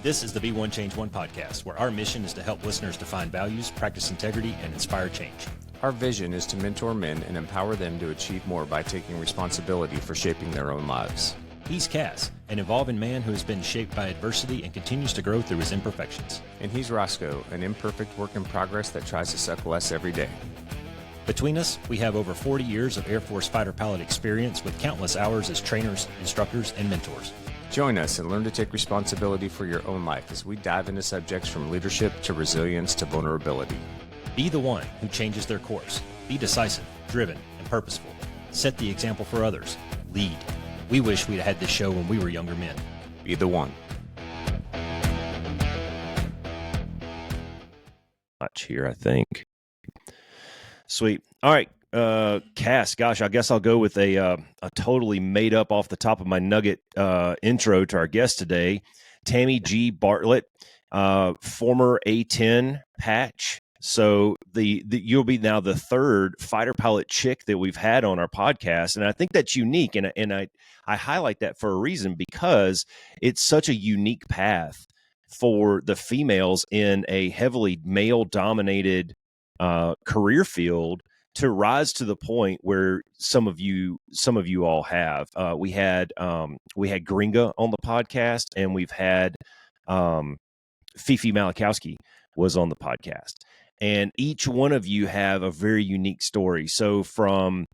This is the Be One Change One podcast, where our mission is to help listeners define values, practice integrity, and inspire change. Our vision is to mentor men and empower them to achieve more by taking responsibility for shaping their own lives. He's Cass, an evolving man who has been shaped by adversity and continues to grow through his imperfections. And he's Roscoe, an imperfect work in progress that tries to suck less every day. Between us, we have over 40 years of Air Force fighter pilot experience with countless hours as trainers, instructors, and mentors. Join us and learn to take responsibility for your own life as we dive into subjects from leadership to resilience to vulnerability. Be the one who changes their course. Be decisive, driven, and purposeful. Set the example for others. Lead. We wish we'd had this show when we were younger men. Be the one. Much here, I think. Sweet. All right. Cass, gosh, I guess I'll go with a totally made up off the top of my nugget intro to our guest today, Tammy G. Barlette, former A-10 patch. So you'll be now the third fighter pilot chick that we've had on our podcast, and I think that's unique, and I highlight that for a reason because it's such a unique path for the females in a heavily male-dominated career field to rise to the point where some of you all have. We had Gringa on the podcast, and we've had Fifi Malakowski was on the podcast, and each one of you have a very unique story. So from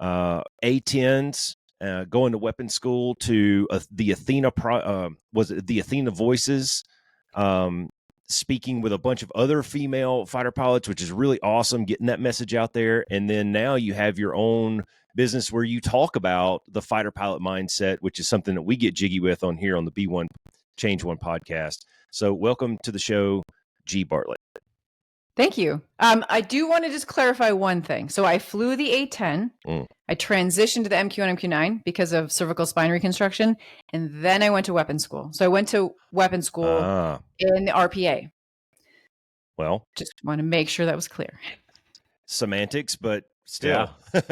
A-10s going to weapons school to the Athena was it the Athena Voices, speaking with a bunch of other female fighter pilots, which is really awesome, getting that message out there. And then now you have your own business where you talk about the fighter pilot mindset, which is something that we get jiggy with on here on the Be One Change One podcast. So welcome to the show, G. Barlette. Thank you. I do want to just clarify one thing. So I flew the A-10. I transitioned to the MQ and MQ-9 because of cervical spine reconstruction. And then I went to weapons school. So I went to weapons school in the RPA. Well, just want to make sure that was clear. Semantics, but still. Yeah.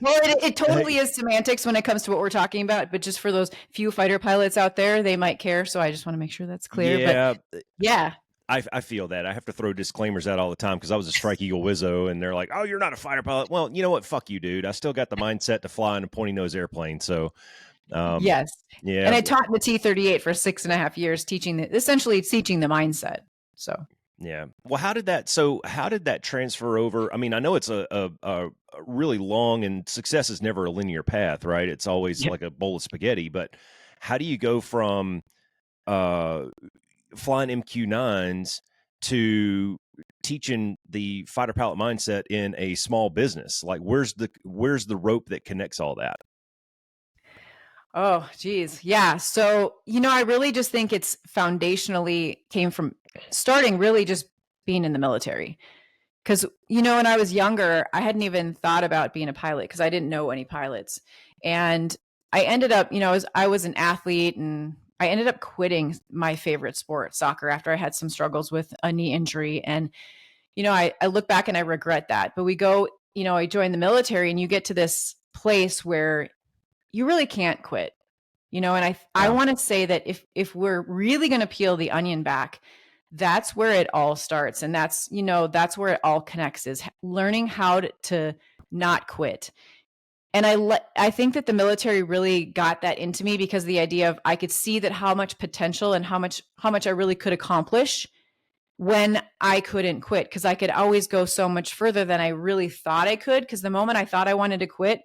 Well, it totally is semantics when it comes to what we're talking about. But just for those few fighter pilots out there, they might care. So I just want to make sure that's clear. Yeah. But yeah. I feel that. I have to throw disclaimers out all the time because I was a Strike Eagle Wizzo, and they're like, oh, you're not a fighter pilot. Well, you know what? Fuck you, dude. I still got the mindset to fly in a pointy-nose airplane. So, yes. Yeah. And I taught the T-38 for 6.5 years, essentially teaching the mindset. So, yeah. Well, how did that transfer over? I mean, I know it's a really long, and success is never a linear path, right? It's always like a bowl of spaghetti. But how do you go from flying MQ-9s to teaching the fighter pilot mindset in a small business? Like, where's the rope that connects all that? Oh, geez. Yeah. So, I really just think it's foundationally came from starting really just being in the military. Because, when I was younger, I hadn't even thought about being a pilot because I didn't know any pilots. And I ended up, I was an athlete, and I ended up quitting my favorite sport, soccer, after I had some struggles with a knee injury. And, I look back and I regret that. But we go, I joined the military, and you get to this place where you really can't quit, and I want to say that if we're really going to peel the onion back, that's where it all starts. And that's where it all connects, is learning how to not quit. And I think that the military really got that into me because the idea of I could see that how much potential and how much I really could accomplish when I couldn't quit, because I could always go so much further than I really thought I could. Because the moment I thought I wanted to quit,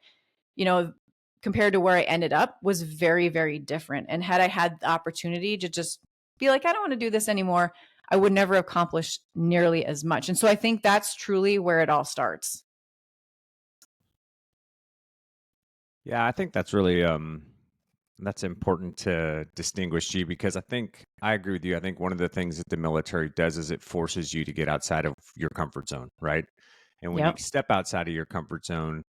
compared to where I ended up was very, very different. And had I had the opportunity to just be like, I don't want to do this anymore, I would never have accomplished nearly as much. And so I think that's truly where it all starts. Yeah, I think that's really that's important to distinguish, G, because I agree with you. I think one of the things that the military does is it forces you to get outside of your comfort zone, right? And when you step outside of your comfort zone,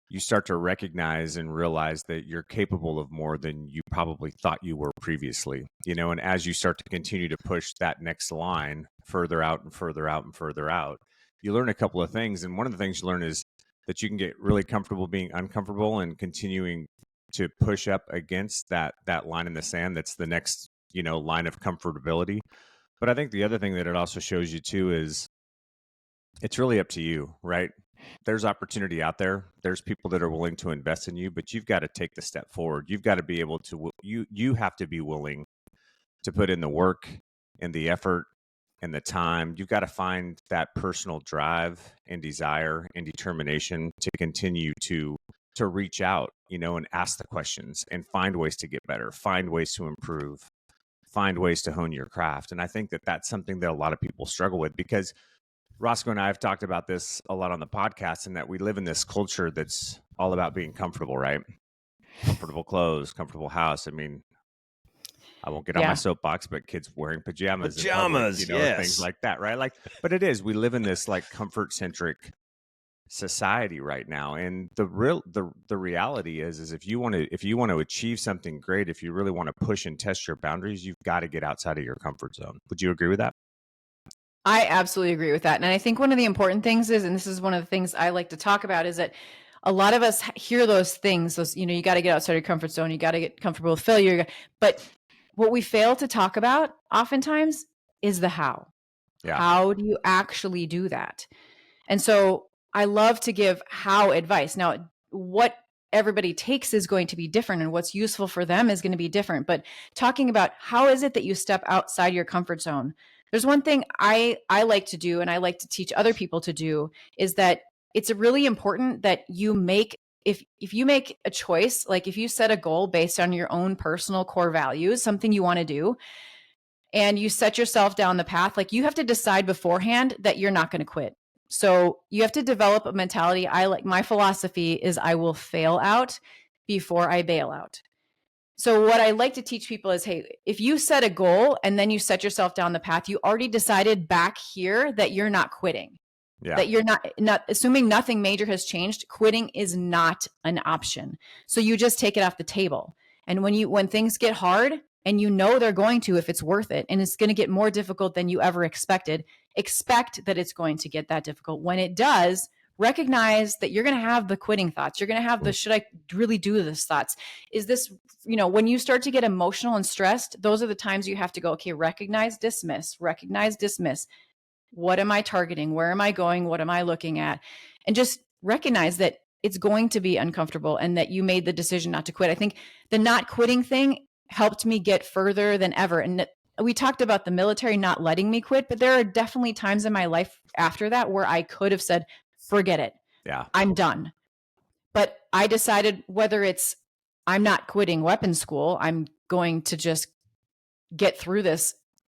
you start to recognize and realize that you're capable of more than you probably thought you were previously, and as you start to continue to push that next line further out and further out and further out, you learn a couple of things. And one of the things you learn is that you can get really comfortable being uncomfortable and continuing to push up against that line in the sand that's the next line of comfortability. But I think the other thing that it also shows you too is it's really up to you, right? There's opportunity out there. There's people that are willing to invest in you, but you've got to take the step forward. You've got to be able to, you have to be willing to put in the work and the effort and the time. You've got to find that personal drive and desire and determination to continue to reach out, and ask the questions and find ways to get better, find ways to improve, find ways to hone your craft. And I think that that's something that a lot of people struggle with, because Roscoe and I have talked about this a lot on the podcast, and that we live in this culture that's all about being comfortable, right? Comfortable clothes, comfortable house. I mean, I won't get on my soapbox, but kids wearing pajamas, in public, yes. things like that, right? Like, but it is, we live in this like comfort centric society right now. And the reality is if you want to achieve something great, if you really want to push and test your boundaries, you've got to get outside of your comfort zone. Would you agree with that? I absolutely agree with that. And I think one of the important things is, and this is one of the things I like to talk about, is that a lot of us hear those things, you got to get outside your comfort zone. You got to get comfortable with failure. But what we fail to talk about oftentimes is the how. Yeah. How do you actually do that? And so I love to give how advice. Now, what everybody takes is going to be different, and what's useful for them is going to be different. But talking about how is it that you step outside your comfort zone? There's one thing I like to do, and I like to teach other people to do, is that it's really important that you make, if you make a choice, like if you set a goal based on your own personal core values, something you want to do, and you set yourself down the path, like you have to decide beforehand that you're not going to quit. So you have to develop a mentality. My philosophy is I will fail out before I bail out. So what I like to teach people is, hey, if you set a goal and then you set yourself down the path, you already decided back here that you're not quitting. Yeah. That you're not assuming nothing major has changed. Quitting is not an option. So you just take it off the table. And when things get hard, and they're going to, if it's worth it, and it's going to get more difficult than you ever expected, expect that it's going to get that difficult. When it does, recognize that you're going to have the quitting thoughts. You're going to have the, should I really do this thoughts? Is this, when you start to get emotional and stressed, those are the times you have to go, okay, recognize, dismiss. What am I targeting? Where am I going? What am I looking at? And just recognize that it's going to be uncomfortable and that you made the decision not to quit. I think the not quitting thing helped me get further than ever. And we talked about the military not letting me quit, but there are definitely times in my life after that where I could have said, forget it. Yeah, I'm done. But I decided whether it's I'm not quitting weapons school, I'm going to just get through this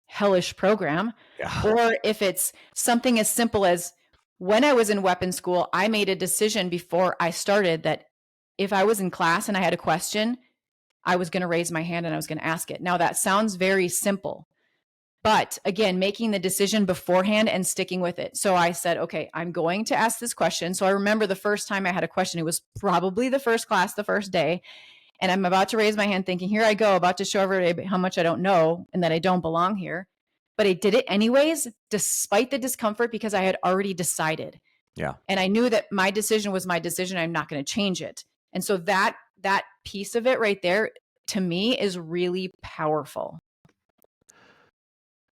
hellish program. Yeah. Or if it's something as simple as when I was in weapons school, I made a decision before I started that if I was in class and I had a question, I was going to raise my hand and I was going to ask it. Now that sounds very simple, but again, making the decision beforehand and sticking with it. So I said, okay, I'm going to ask this question. So I remember the first time I had a question, it was probably the first class, the first day. And I'm about to raise my hand thinking, here I go, about to show everybody how much I don't know and that I don't belong here. But I did it anyways, despite the discomfort, because I had already decided. Yeah. And I knew that my decision was my decision. I'm not going to change it. And so that piece of it right there, to me, is really powerful.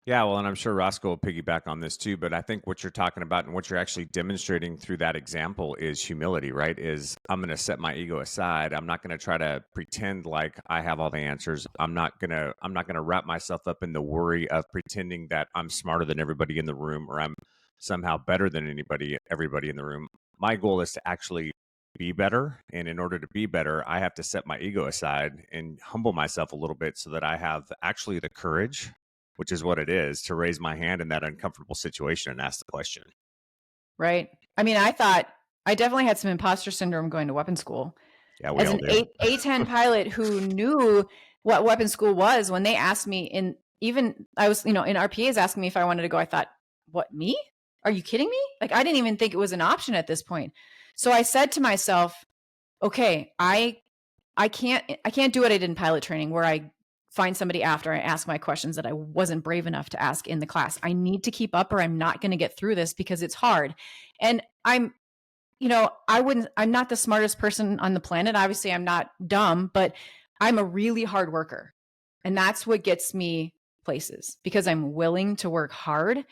Yeah, well, and I'm sure Roscoe will piggyback on this too, but I think what you're talking about and what you're actually demonstrating through that example is humility, right? Is I'm going to set my ego aside. I'm not going to try to pretend like I have all the answers. I'm not going to wrap myself up in the worry of pretending that I'm smarter than everybody in the room or I'm somehow better than everybody in the room. My goal is to actually be better. And in order to be better, I have to set my ego aside and humble myself a little bit so that I have actually the courage, which is what it is, to raise my hand in that uncomfortable situation and ask the question. Right. I mean, I thought I definitely had some imposter syndrome going to weapons school. Yeah, we as all an do. A-10 pilot who knew what weapons school was, when they asked me I was, in RPAs asking me if I wanted to go, I thought, what, me? Are you kidding me? Like, I didn't even think it was an option at this point. So I said to myself, okay, I can't do what I did in pilot training where I find somebody after I ask my questions that I wasn't brave enough to ask in the class. I need to keep up or I'm not going to get through this because it's hard. And I'm not the smartest person on the planet. Obviously I'm not dumb, but I'm a really hard worker. And that's what gets me places, because I'm willing to work hard.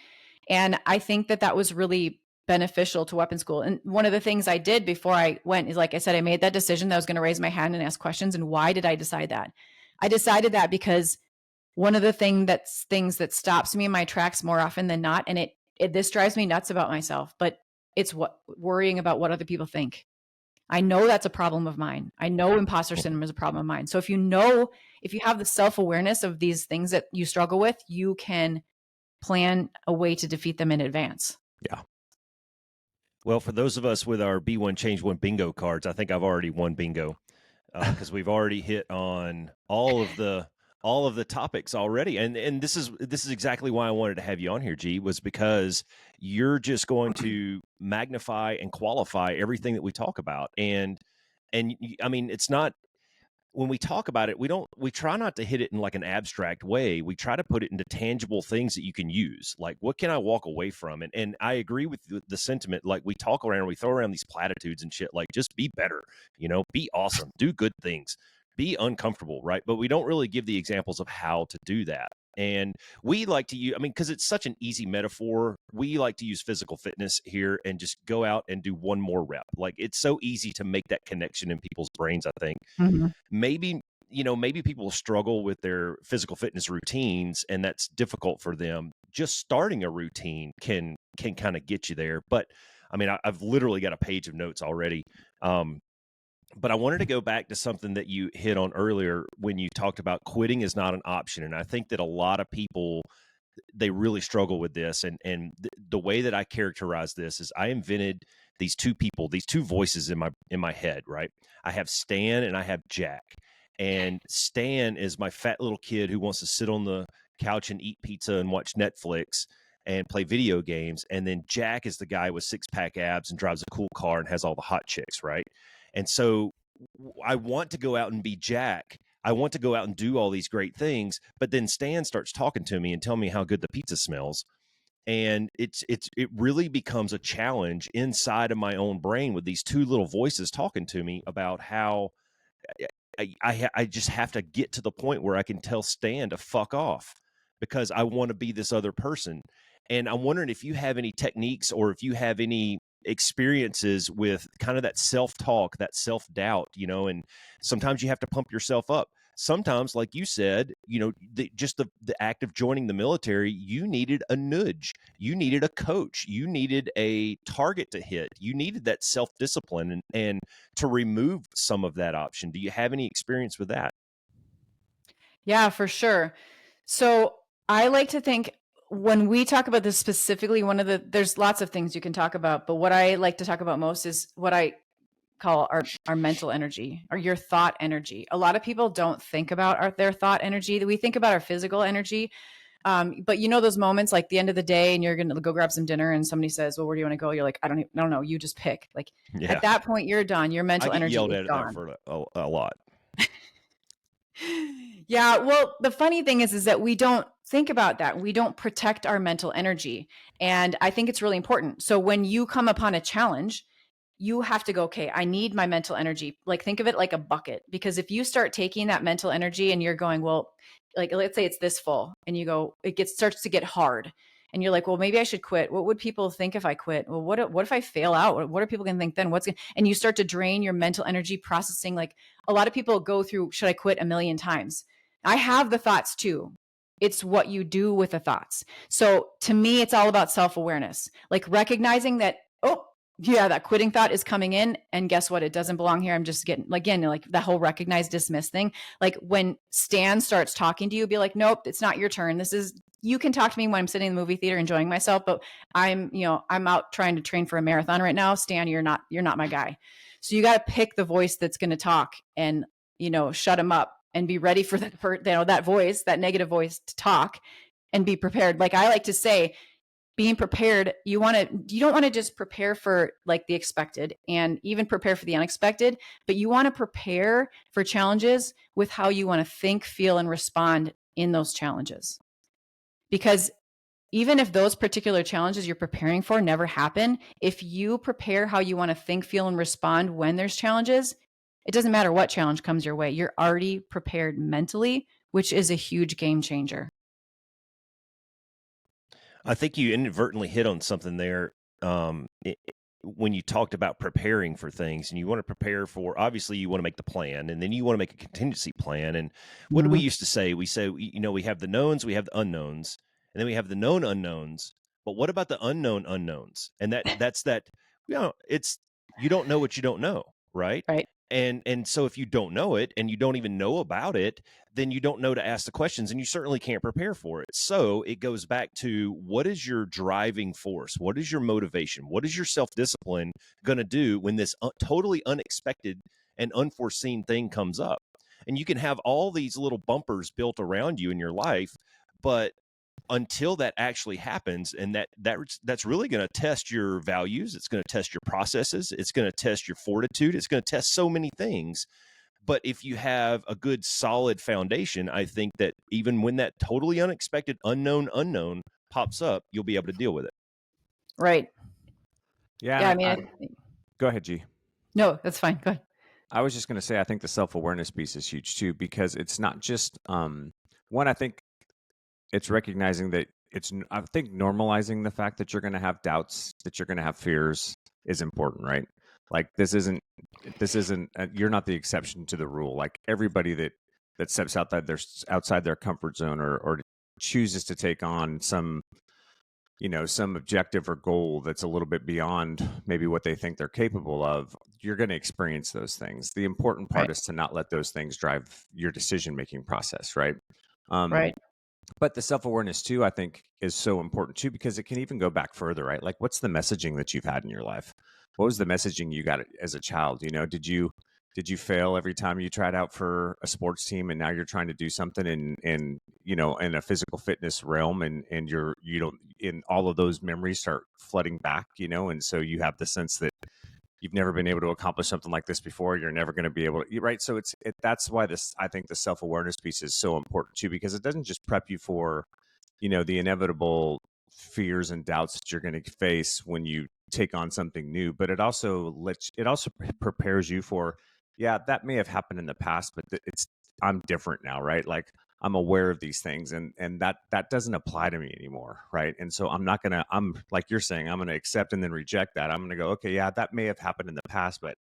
And I think that that was really beneficial to weapon school. And one of the things I did before I went is, like I said, I made that decision that I was going to raise my hand and ask questions. And why did I decide that? I decided that because one of the things that stops me in my tracks more often than not, and this drives me nuts about myself, but it's worrying about what other people think. I know that's a problem of mine. I know imposter syndrome is a problem of mine. So if you have the self-awareness of these things that you struggle with, you can plan a way to defeat them in advance. Yeah. Well, for those of us with our B1 Change 1 bingo cards, I think I've already won bingo, because we've already hit on all of the topics already. And this is exactly why I wanted to have you on here, G, was because you're just going to magnify and qualify everything that we talk about. And I mean, it's not, when we talk about it, we try not to hit it in like an abstract way. We try to put it into tangible things that you can use. Like, what can I walk away from? And I agree with the sentiment. Like, we talk around, we throw around these platitudes and shit, like, just be better, be awesome, do good things, be uncomfortable, right? But we don't really give the examples of how to do that. And we like to use, because it's such an easy metaphor, we like to use physical fitness here and just go out and do one more rep. Like, it's so easy to make that connection in people's brains, I think. Mm-hmm. Maybe people struggle with their physical fitness routines, and that's difficult for them. Just starting a routine can kind of get you there. But I mean, I've literally got a page of notes already. But I wanted to go back to something that you hit on earlier when you talked about quitting is not an option. And I think that a lot of people, they really struggle with this. And the way that I characterize this is, I invented these two people, these two voices in my head, right? I have Stan and I have Jack. And Stan is my fat little kid who wants to sit on the couch and eat pizza and watch Netflix and play video games. And then Jack is the guy with 6-pack abs and drives a cool car and has all the hot chicks, right? And so I want to go out and be Jack. I want to go out and do all these great things. But then Stan starts talking to me and telling me how good the pizza smells. And it really becomes a challenge inside of my own brain with these two little voices talking to me about how I just have to get to the point where I can tell Stan to fuck off, because I want to be this other person. And I'm wondering if you have any techniques, or if you have any experiences with kind of that self-talk, that self-doubt, and sometimes you have to pump yourself up. Sometimes, like you said, the act of joining the military, you needed a nudge, you needed a coach, you needed a target to hit, you needed that self-discipline and to remove some of that option. Do you have any experience with that? Yeah, for sure. So I like to think, when we talk about this specifically, there's lots of things you can talk about, but what I like to talk about most is what I call our mental energy, or your thought energy. A lot of people don't think about their thought energy. We think about our physical energy. But those moments, like the end of the day, and you're going to go grab some dinner and somebody says, well, where do you want to go? You're like, I don't know. You just pick. Like, Yeah. At that point, you're done. Your mental I get energy yelled is at gone. that for a lot. Yeah. Well, the funny thing is that we don't think about that. We don't protect our mental energy. And I think it's really important. So when you come upon a challenge, you have to go, okay, I need my mental energy. Like, think of it like a bucket, because if you start taking that mental energy and you're going, well, like, let's say it's this full, and you go, starts to get hard, and you're like, well, maybe I should quit. What would people think if I quit? Well, what if I fail out? What are people going to think then? And you start to drain your mental energy processing. Like, a lot of people go through, should I quit, a million times. I have the thoughts too. It's what you do with the thoughts. So to me, it's all about self-awareness, like recognizing that, oh, yeah, that quitting thought is coming in, and guess what? It doesn't belong here. I'm just getting, again, like the whole recognize, dismiss thing. Like, when Stan starts talking to you, be like, nope, it's not your turn. You can talk to me when I'm sitting in the movie theater enjoying myself, but I'm out trying to train for a marathon right now. Stan, you're not my guy. So you got to pick the voice that's going to talk, and, shut him up, and be ready for that voice, that negative voice, to talk, and be prepared. Like I like to say, being prepared, you don't want to just prepare for like the expected and even prepare for the unexpected, but you want to prepare for challenges with how you want to think, feel, and respond in those challenges. Because even if those particular challenges you're preparing for never happen, if you prepare how you want to think, feel, and respond when there's challenges, It doesn't matter what challenge comes your way. You're already prepared mentally, which is a huge game changer. I think you inadvertently hit on something there. When you talked about preparing for things, and you want to prepare for, obviously you want to make the plan, and then you want to make a contingency plan. And what do we used to say? We say, we have the knowns, we have the unknowns, and then we have the known unknowns. But what about the unknown unknowns? And that's it's, you don't know what you don't know, right? Right. And so if you don't know it and you don't even know about it, then you don't know to ask the questions, and you certainly can't prepare for it. So it goes back to, what is your driving force? What is your motivation? What is your self-discipline going to do when this totally unexpected and unforeseen thing comes up? And you can have all these little bumpers built around you in your life, but until that actually happens, and that's really going to test your values, it's going to test your processes, it's going to test your fortitude, it's going to test so many things. But if you have a good solid foundation, I think that even when that totally unexpected unknown pops up, you'll be able to deal with it. Right. Yeah. I mean, go ahead, G. No, that's fine. Go ahead. I was just going to say, I think the self-awareness piece is huge too, because it's not just one. I think it's recognizing that I think normalizing the fact that you're going to have doubts, that you're going to have fears is important, right? Like this isn't, you're not the exception to the rule. Like everybody that steps outside their comfort zone or chooses to take on some objective or goal that's a little bit beyond maybe what they think they're capable of, you're going to experience those things. The important part is to not let those things drive your decision-making process, right? Right. But the self-awareness too, I think, is so important too, because it can even go back further, right? Like, what's the messaging that you've had in your life? What was the messaging you got as a child? Did you fail every time you tried out for a sports team, and now you're trying to do something in a physical fitness realm, and in all of those memories start flooding back, and so you have the sense that you've never been able to accomplish something like this before. You're never going to be able to, right? So that's why I think the self-awareness piece is so important too, because it doesn't just prep you for, the inevitable fears and doubts that you're going to face when you take on something new, but it also prepares you for, yeah, that may have happened in the past, but I'm different now, right? Like I'm aware of these things, and that doesn't apply to me anymore, right? And so I'm like you're saying, I'm going to accept and then reject that. I'm going to go, okay, yeah, that may have happened in the past, but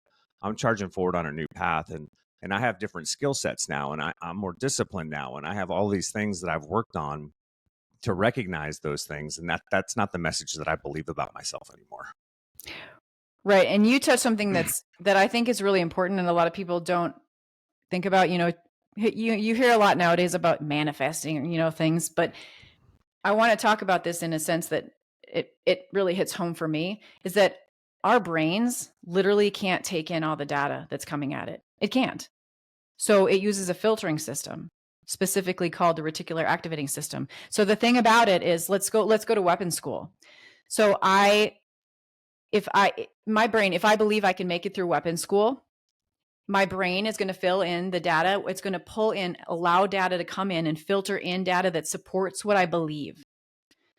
I'm charging forward on a new path, and I have different skill sets now, and I'm more disciplined now, and I have all these things that I've worked on to recognize those things, and that's not the message that I believe about myself anymore. Right, and you touched something that I think is really important, and a lot of people don't think about. You hear a lot nowadays about manifesting, things, but I want to talk about this in a sense that it really hits home for me, is that our brains literally can't take in all the data that's coming at it. It can't. So it uses a filtering system, specifically called the reticular activating system. So the thing about it is, let's go to weapons school. So if I believe I can make it through weapons school, my brain is going to fill in the data. It's going to allow data to come in and filter in data that supports what I believe.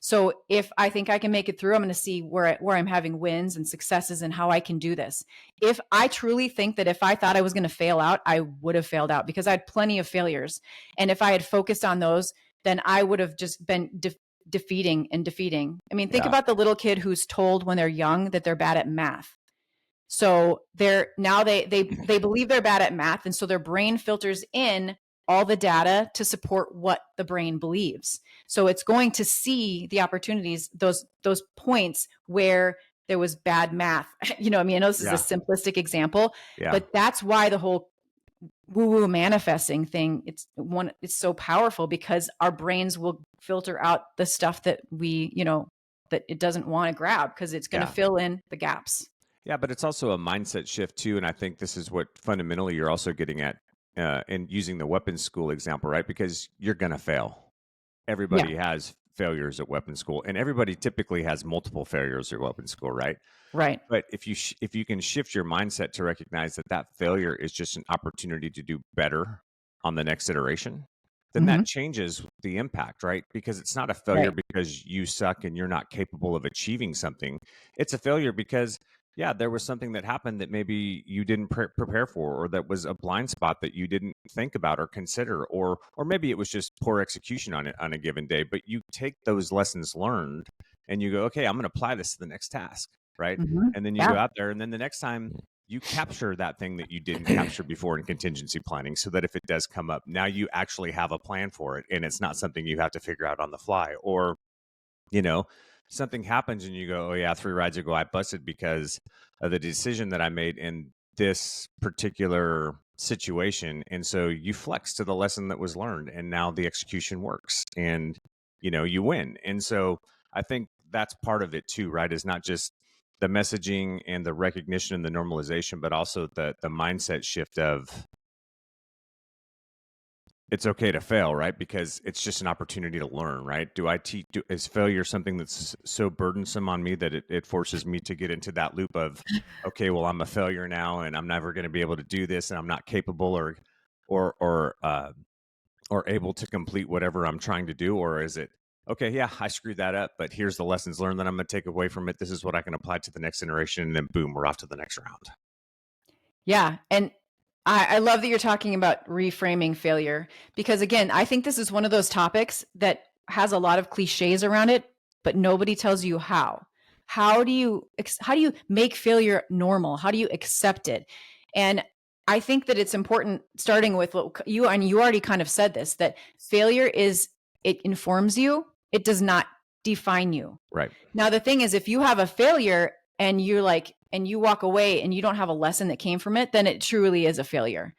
So if I think I can make it through, I'm going to see where I'm having wins and successes and how I can do this. If I truly think that if I thought I was going to fail out, I would have failed out, because I had plenty of failures. And if I had focused on those, then I would have just been defeating. I mean, think about the little kid who's told when they're young that they're bad at math. So they believe they're bad at math, and so their brain filters in all the data to support what the brain believes. So it's going to see the opportunities, those points where there was bad math. I know this is a simplistic example, but that's why the whole woo-woo manifesting thing, it's so powerful, because our brains will filter out the stuff that that it doesn't want to grab, because it's going to fill in the gaps. Yeah, but it's also a mindset shift too. And I think this is what fundamentally you're also getting at in using the weapons school example, right? Because you're going to fail. Everybody has failures at weapons school, and everybody typically has multiple failures at weapons school, right? Right. But if you can shift your mindset to recognize that failure is just an opportunity to do better on the next iteration, then that changes the impact, right? Because it's not a failure because you suck and you're not capable of achieving something. It's a failure because, yeah, there was something that happened that maybe you didn't prepare for, or that was a blind spot that you didn't think about or consider, or maybe it was just poor execution on it on a given day. But you take those lessons learned and you go, okay, I'm going to apply this to the next task, right? And then you go out there, and then the next time you capture that thing that you didn't capture before in contingency planning, so that if it does come up, now you actually have a plan for it, and it's not something you have to figure out on the fly. Or, something happens and you go, oh yeah, 3 rides ago I busted because of the decision that I made in this particular situation. And so you flex to the lesson that was learned, and now the execution works, and you win. And so I think that's part of it too, right? Is not just the messaging and the recognition and the normalization, but also the mindset shift of it's okay to fail, right? Because it's just an opportunity to learn, right? Is failure something that's so burdensome on me that it forces me to get into that loop of, okay, well, I'm a failure now and I'm never going to be able to do this, and I'm not capable or able to complete whatever I'm trying to do? Or is it, okay, yeah, I screwed that up, but here's the lessons learned that I'm going to take away from it. This is what I can apply to the next iteration, and then boom, we're off to the next round. Yeah. And I love that you're talking about reframing failure, because again, I think this is one of those topics that has a lot of cliches around it, but nobody tells you how. How do you make failure normal? How do you accept it? And I think that it's important, starting with what you already kind of said this, that failure it informs you. It does not define you. Right. Now, the thing is, if you have a failure and you walk away and you don't have a lesson that came from it, then it truly is a failure.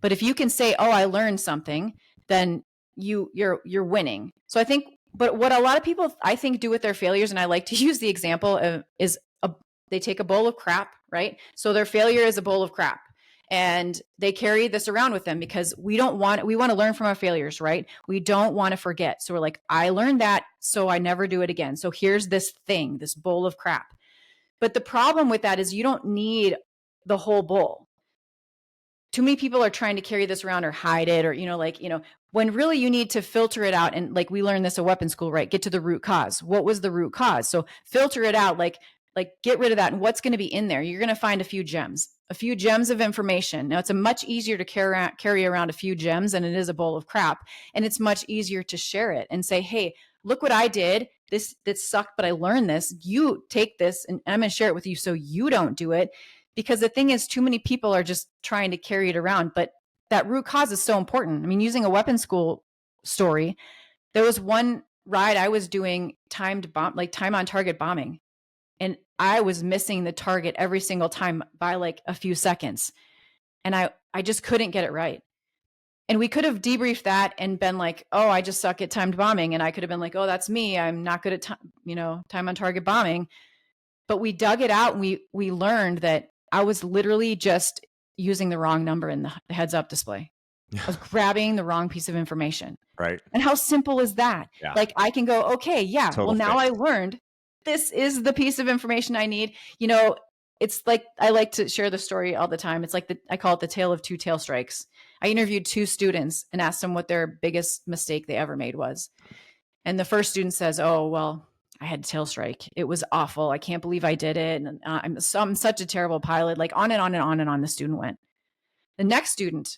But if you can say, oh, I learned something, then you're winning. So I think, but what a lot of people I think do with their failures, and I like to use the example of, they take a bowl of crap, right? So their failure is a bowl of crap. And they carry this around with them because we want to learn from our failures, right? We don't want to forget. So we're like, I learned that, so I never do it again. So here's this thing, this bowl of crap. But the problem with that is you don't need the whole bowl. Too many people are trying to carry this around or hide it, or, when really you need to filter it out. And like we learned this at weapons school, right? Get to the root cause. What was the root cause? So filter it out, like get rid of that. And what's going to be in there? You're going to find a few gems of information. Now, it's a much easier to carry around a few gems than it is a bowl of crap. And it's much easier to share it and say, hey, look what I did. This sucked, but I learned this. You take this and I'm going to share it with you so you don't do it. Because the thing is, too many people are just trying to carry it around. But that root cause is so important. I mean, using a weapons school story, there was one ride I was doing time on target bombing. And I was missing the target every single time by like a few seconds. And I just couldn't get it right. And we could have debriefed that and been like, oh, I just suck at timed bombing. And I could have been like, oh, that's me. I'm not good at time on target bombing. But we dug it out and we learned that I was literally just using the wrong number in the heads up display. I was grabbing the wrong piece of information. Right. And how simple is that? Yeah. Like I can go, okay, yeah, Total well, now fit. I learned this is the piece of information I need. It's like, I like to share the story all the time. It's like I call it the tale of two tail strikes. I interviewed 2 students and asked them what their biggest mistake they ever made was. And the first student says, oh, well, I had a tail strike. It was awful. I can't believe I did it. And I'm such a terrible pilot. Like on and on and on and on the student went. The next student,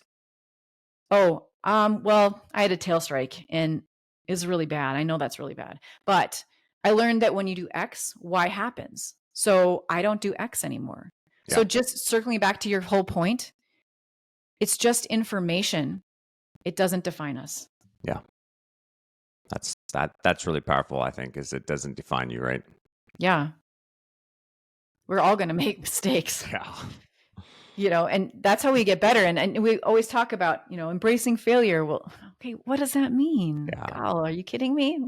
well, I had a tail strike and it was really bad. I know that's really bad. But I learned that when you do X, Y happens. So I don't do X anymore. Yeah. So just circling back to your whole point, it's just information. It doesn't define us. Yeah. That's really powerful, I think, is it doesn't define you, right? Yeah. We're all going to make mistakes. Yeah. And that's how we get better. And we always talk about, embracing failure. Well, okay, what does that mean? Yeah. God, are you kidding me?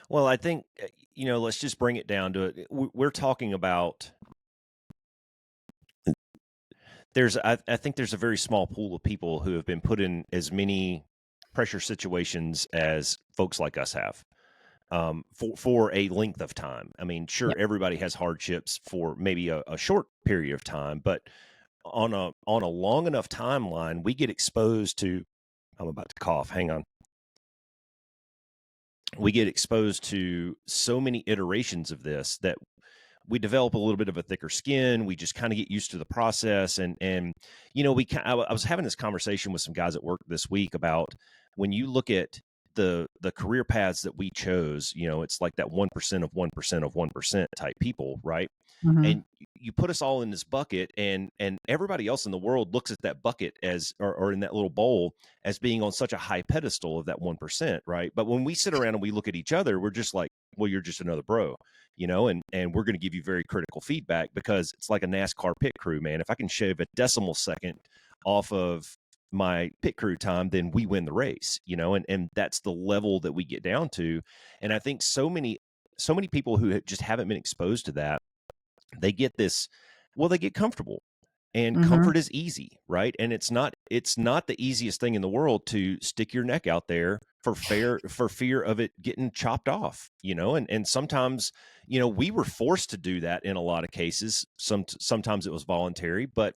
Well, I think, let's just bring it down to it. We're talking about, I think there's a very small pool of people who have been put in as many pressure situations as folks like us have, for a length of time. I mean, sure, everybody has hardships for maybe a short period of time, but on a long enough timeline, we get exposed to I'm about to cough. Hang on. We get exposed to so many iterations of this that we develop a little bit of a thicker skin. We just kind of get used to the process. And I was having this conversation with some guys at work this week about when you look at the career paths that we chose, it's like that 1% of 1% of 1% type people, right? Mm-hmm. And you put us all in this bucket, and everybody else in the world looks at that bucket as, or in that little bowl, as being on such a high pedestal of that 1%, right? But when we sit around and we look at each other, we're just like, well, you're just another bro, and we're going to give you very critical feedback, because it's like a NASCAR pit crew, man. If I can shave a decimal second off of my pit crew time, then we win the race, and that's the level that we get down to. And I think so many people who just haven't been exposed to that, they get they get comfortable, and Mm-hmm. comfort is easy, right? And it's not the easiest thing in the world to stick your neck out there for fear of it getting chopped off, and sometimes, we were forced to do that in a lot of cases. Sometimes it was voluntary, but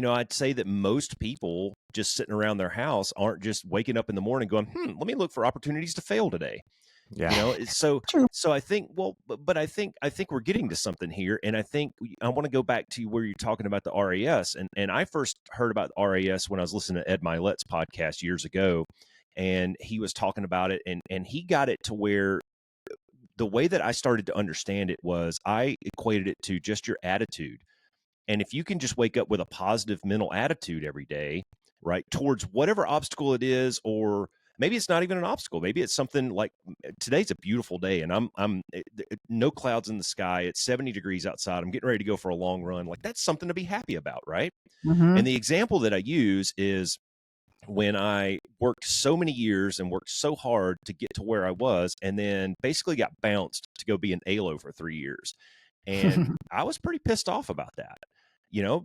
I'd say that most people just sitting around their house aren't just waking up in the morning going, let me look for opportunities to fail today. Yeah. So True. I think, but I think we're getting to something here. And I think I want to go back to where you're talking about the RAS. And I first heard about RAS when I was listening to Ed Milet's podcast years ago. And he was talking about it, and he got it to where the way that I started to understand it was I equated it to just your attitude. And if you can just wake up with a positive mental attitude every day, right, towards whatever obstacle it is, or maybe it's not even an obstacle. Maybe it's something like, today's a beautiful day, and I'm no clouds in the sky. It's 70 degrees outside. I'm getting ready to go for a long run. Like, that's something to be happy about, right? Mm-hmm. And the example that I use is when I worked so many years and worked so hard to get to where I was, and then basically got bounced to go be an ALO for 3 years. And I was pretty pissed off about that,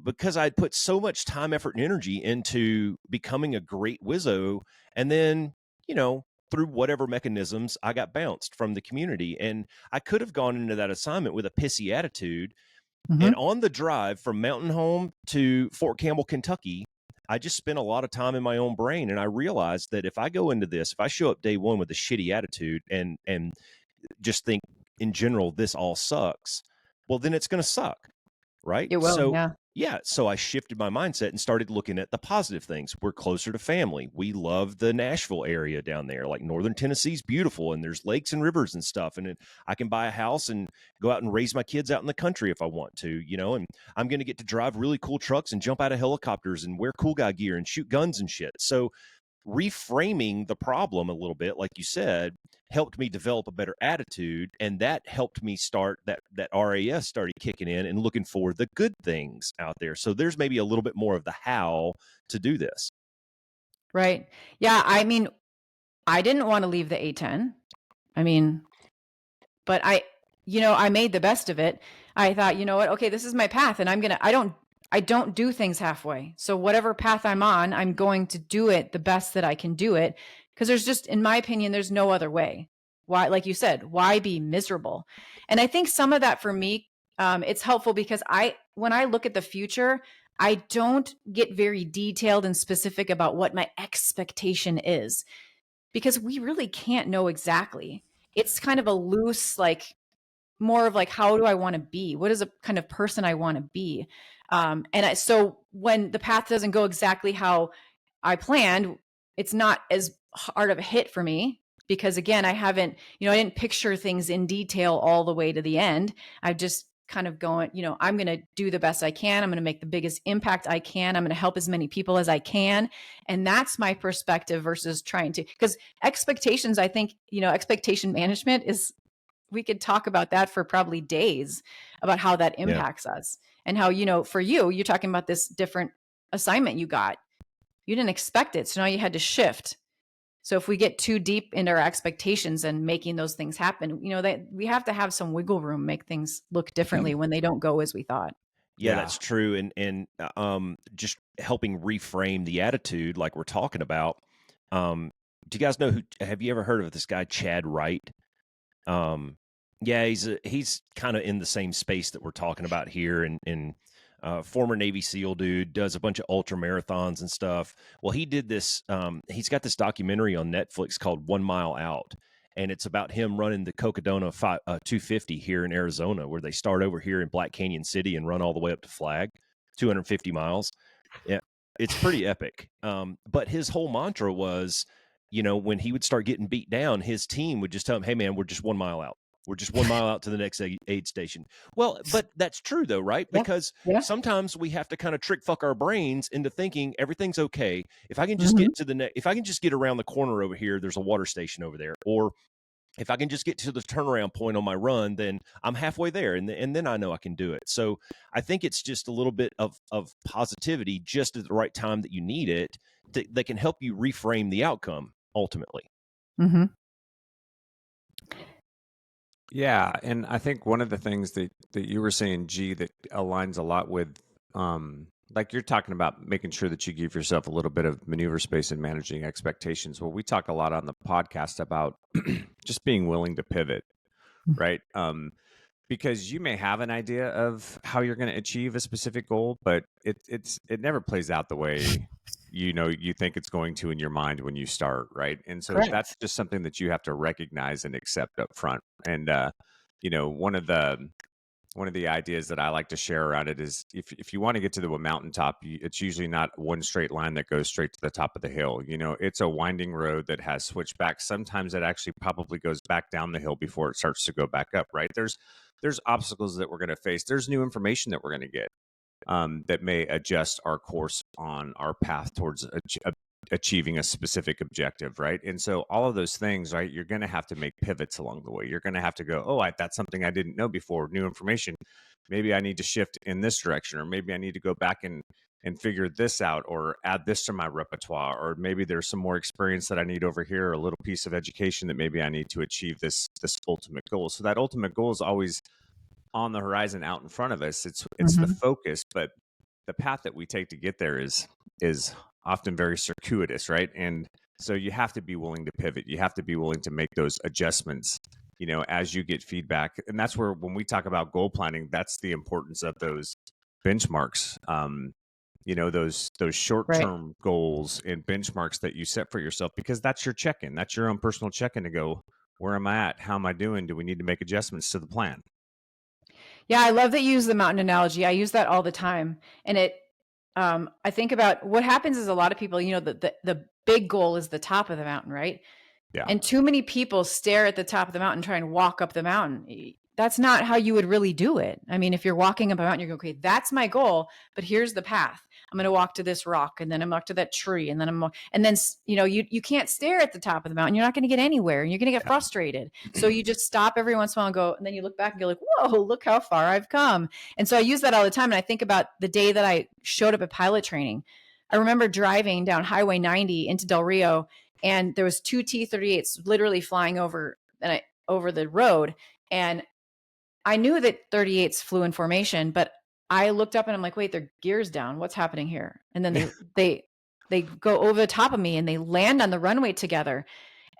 because I'd put so much time, effort, and energy into becoming a great Wizzo. And then, through whatever mechanisms, I got bounced from the community. And I could have gone into that assignment with a pissy attitude. Mm-hmm. And on the drive from Mountain Home to Fort Campbell, Kentucky, I just spent a lot of time in my own brain. And I realized that if I go into this, if I show up day one with a shitty attitude and just think in general, this all sucks, well, then it's going to suck. Right. It will. So, Yeah. So I shifted my mindset and started looking at the positive things. We're closer to family. We love the Nashville area down there. Like, northern Tennessee's beautiful, and there's lakes and rivers and stuff. And I can buy a house and go out and raise my kids out in the country if I want to, and I'm going to get to drive really cool trucks and jump out of helicopters and wear cool guy gear and shoot guns and shit. So reframing the problem a little bit, like you said, helped me develop a better attitude, and that helped me start that RAS started kicking in and looking for the good things out there. So there's maybe a little bit more of the how to do this. Right. Yeah. I mean, I didn't want to leave the A10. I mean, but I made the best of it. I thought, you know what? Okay, this is my path, and I don't do things halfway. So whatever path I'm on, I'm going to do it the best that I can do it. Because there's just, in my opinion, there's no other way. Why, like you said, why be miserable? And I think some of that for me, it's helpful because when I look at the future, I don't get very detailed and specific about what my expectation is, because we really can't know exactly. It's kind of a loose, like, more of like, how do I want to be? What is a kind of person I want to be? So when the path doesn't go exactly how I planned, it's not as hard of a hit for me, because again, I didn't picture things in detail all the way to the end. I just kind of going, I'm going to do the best I can. I'm going to make the biggest impact I can. I'm going to help as many people as I can. And that's my perspective versus trying to, because expectations, I think, expectation management is, we could talk about that for probably days, about how that impacts us, and how, for you're talking about this different assignment you got. You didn't expect it. So now you had to shift. So if we get too deep into our expectations and making those things happen, we have to have some wiggle room, make things look differently when they don't go as we thought. Yeah, that's true. And just helping reframe the attitude, like we're talking about. Do you guys know have you ever heard of this guy, Chad Wright? Yeah, he's kind of in the same space that we're talking about here, and former Navy SEAL dude, does a bunch of ultra marathons and stuff. Well, he did this. He's got this documentary on Netflix called 1 Mile Out. And it's about him running the Cocodona 250 here in Arizona, where they start over here in Black Canyon City and run all the way up to Flag, 250 miles. Yeah, it's pretty epic. But his whole mantra was, when he would start getting beat down, his team would just tell him, "Hey, man, we're just 1 mile out. We're just 1 mile out to the next aid station." Well, but that's true though, right? Yeah. Because Yeah. sometimes we have to kind of trick fuck our brains into thinking everything's okay. If I can just get to if I can just get around the corner over here, there's a water station over there. Or if I can just get to the turnaround point on my run, then I'm halfway there. And then I know I can do it. So I think it's just a little bit of positivity just at the right time that you need it that can help you reframe the outcome ultimately. Mm-hmm. Yeah, and I think one of the things that you were saying, G, that aligns a lot with, like you're talking about making sure that you give yourself a little bit of maneuver space and managing expectations. Well, we talk a lot on the podcast about just being willing to pivot, right? Because you may have an idea of how you're going to achieve a specific goal, but it never plays out the way you think it's going to in your mind when you start, right? And so Correct. that's just something that you have to recognize and accept up front. And one of the ideas that I like to share around it is if you want to get to the mountaintop, it's usually not one straight line that goes straight to the top of the hill. It's a winding road that has switchbacks. Sometimes it actually probably goes back down the hill before it starts to go back up, right? There's obstacles that we're going to face. There's new information that we're going to get that may adjust our course on our path towards achieving a specific objective, right? And so all of those things, right, you're going to have to make pivots along the way. You're going to have to go, oh, that's something I didn't know before, new information. Maybe I need to shift in this direction, or maybe I need to go back and figure this out, or add this to my repertoire, or maybe there's some more experience that I need over here, a little piece of education that maybe I need to achieve this ultimate goal. So that ultimate goal is always on the horizon out in front of us. It's the focus, but the path that we take to get there is often very circuitous, right? And so you have to be willing to pivot. You have to be willing to make those adjustments, as you get feedback. And that's where, when we talk about goal planning, that's the importance of those benchmarks. Those short-term goals and benchmarks that you set for yourself, because that's your check-in. That's your own personal check-in to go, where am I at? How am I doing? Do we need to make adjustments to the plan? Yeah, I love that you use the mountain analogy. I use that all the time. And I think about what happens is a lot of people, the big goal is the top of the mountain, right? Yeah. And too many people stare at the top of the mountain, try and walk up the mountain. That's not how you would really do it. I mean, if you're walking up a mountain, you're going, okay, that's my goal, but here's the path. I'm going to walk to this rock, and then I'm walk to that tree, and then you can't stare at the top of the mountain. You're not going to get anywhere, and you're going to get frustrated. So you just stop every once in a while and go, and then you look back and you're like, whoa, look how far I've come. And so I use that all the time. And I think about the day that I showed up at pilot training. I remember driving down Highway 90 into Del Rio, and there was 2 T-38s literally flying over the road. And I knew that 38s flew in formation, but I looked up and I'm like, wait, their gear's down. What's happening here? And then they go over the top of me and they land on the runway together.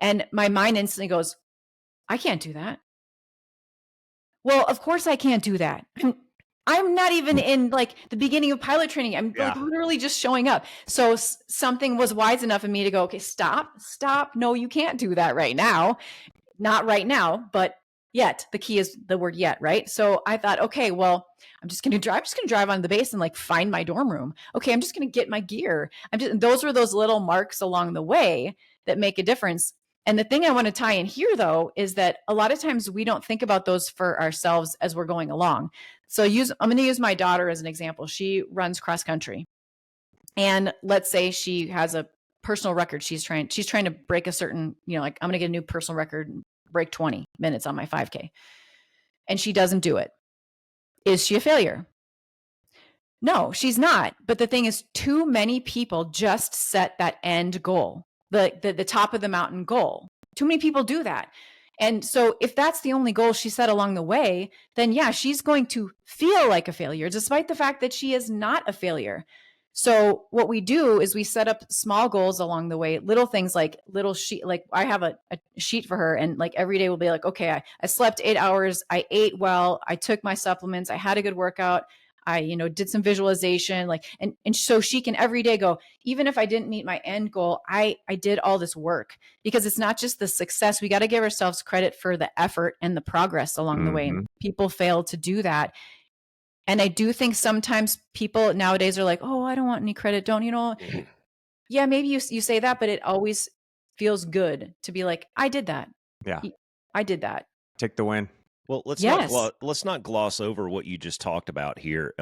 And my mind instantly goes, I can't do that. Well, of course I can't do that. I'm not even in like the beginning of pilot training. I'm like literally just showing up. So something was wise enough in me to go, okay, stop. No, you can't do that right now. Not right now, but yet. The key is the word yet, right? So I thought, okay, well, I'm just going to drive on the base and like find my dorm room. Okay, I'm just going to get my gear. Those were those little marks along the way that make a difference. And the thing I want to tie in here, though, is that a lot of times we don't think about those for ourselves as we're going along. So I'm going to use my daughter as an example. She runs cross country. And let's say she has a personal record. She's trying to break a certain, like I'm going to get a new personal record, break 20 minutes on my 5K. And she doesn't do it. Is she a failure? No, she's not. But the thing is, too many people just set that end goal, the top of the mountain goal. Too many people do that. And so if that's the only goal she set along the way, then yeah, she's going to feel like a failure, despite the fact that she is not a failure. So what we do is we set up small goals along the way, little things like little sheet, like I have a sheet for her, and like every day will be like, okay, I slept 8 hours. I ate well. I took my supplements. I had a good workout. I, did some visualization, like, and so she can every day go, even if I didn't meet my end goal, I did all this work, because it's not just the success. We got to give ourselves credit for the effort and the progress along the way. And people fail to do that. And I do think sometimes people nowadays are like, oh, I don't want any credit. Don't, yeah, maybe you say that, but it always feels good to be like, I did that. Yeah. I did that. Take the win. Well, let's Yes. not gloss over what you just talked about here.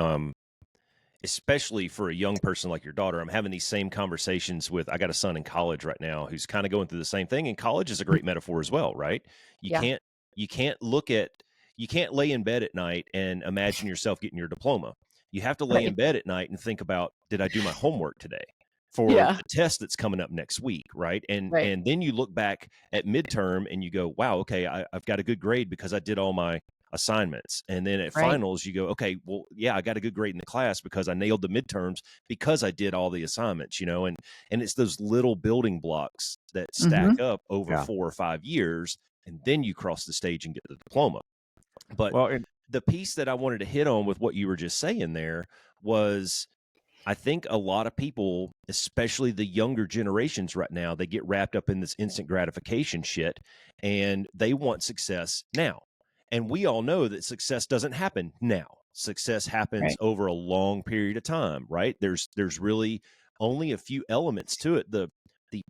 Especially for a young person like your daughter. I'm having these same conversations with, I got a son in college right now who's kind of going through the same thing. And college is a great metaphor as well, right? You can't lay in bed at night and imagine yourself getting your diploma. You have to lay in bed at night and think about, did I do my homework today for the test that's coming up next week, right? And then you look back at midterm and you go, wow, okay, I've got a good grade because I did all my assignments. And then at finals, you go, okay, well, yeah, I got a good grade in the class because I nailed the midterms because I did all the assignments, and it's those little building blocks that stack up over 4 or 5 years, and then you cross the stage and get the diploma. But the piece that I wanted to hit on with what you were just saying there was, I think a lot of people, especially the younger generations right now, they get wrapped up in this instant gratification shit, and they want success now. And we all know that success doesn't happen now. Success happens over a long period of time, right? There's really only a few elements to it. The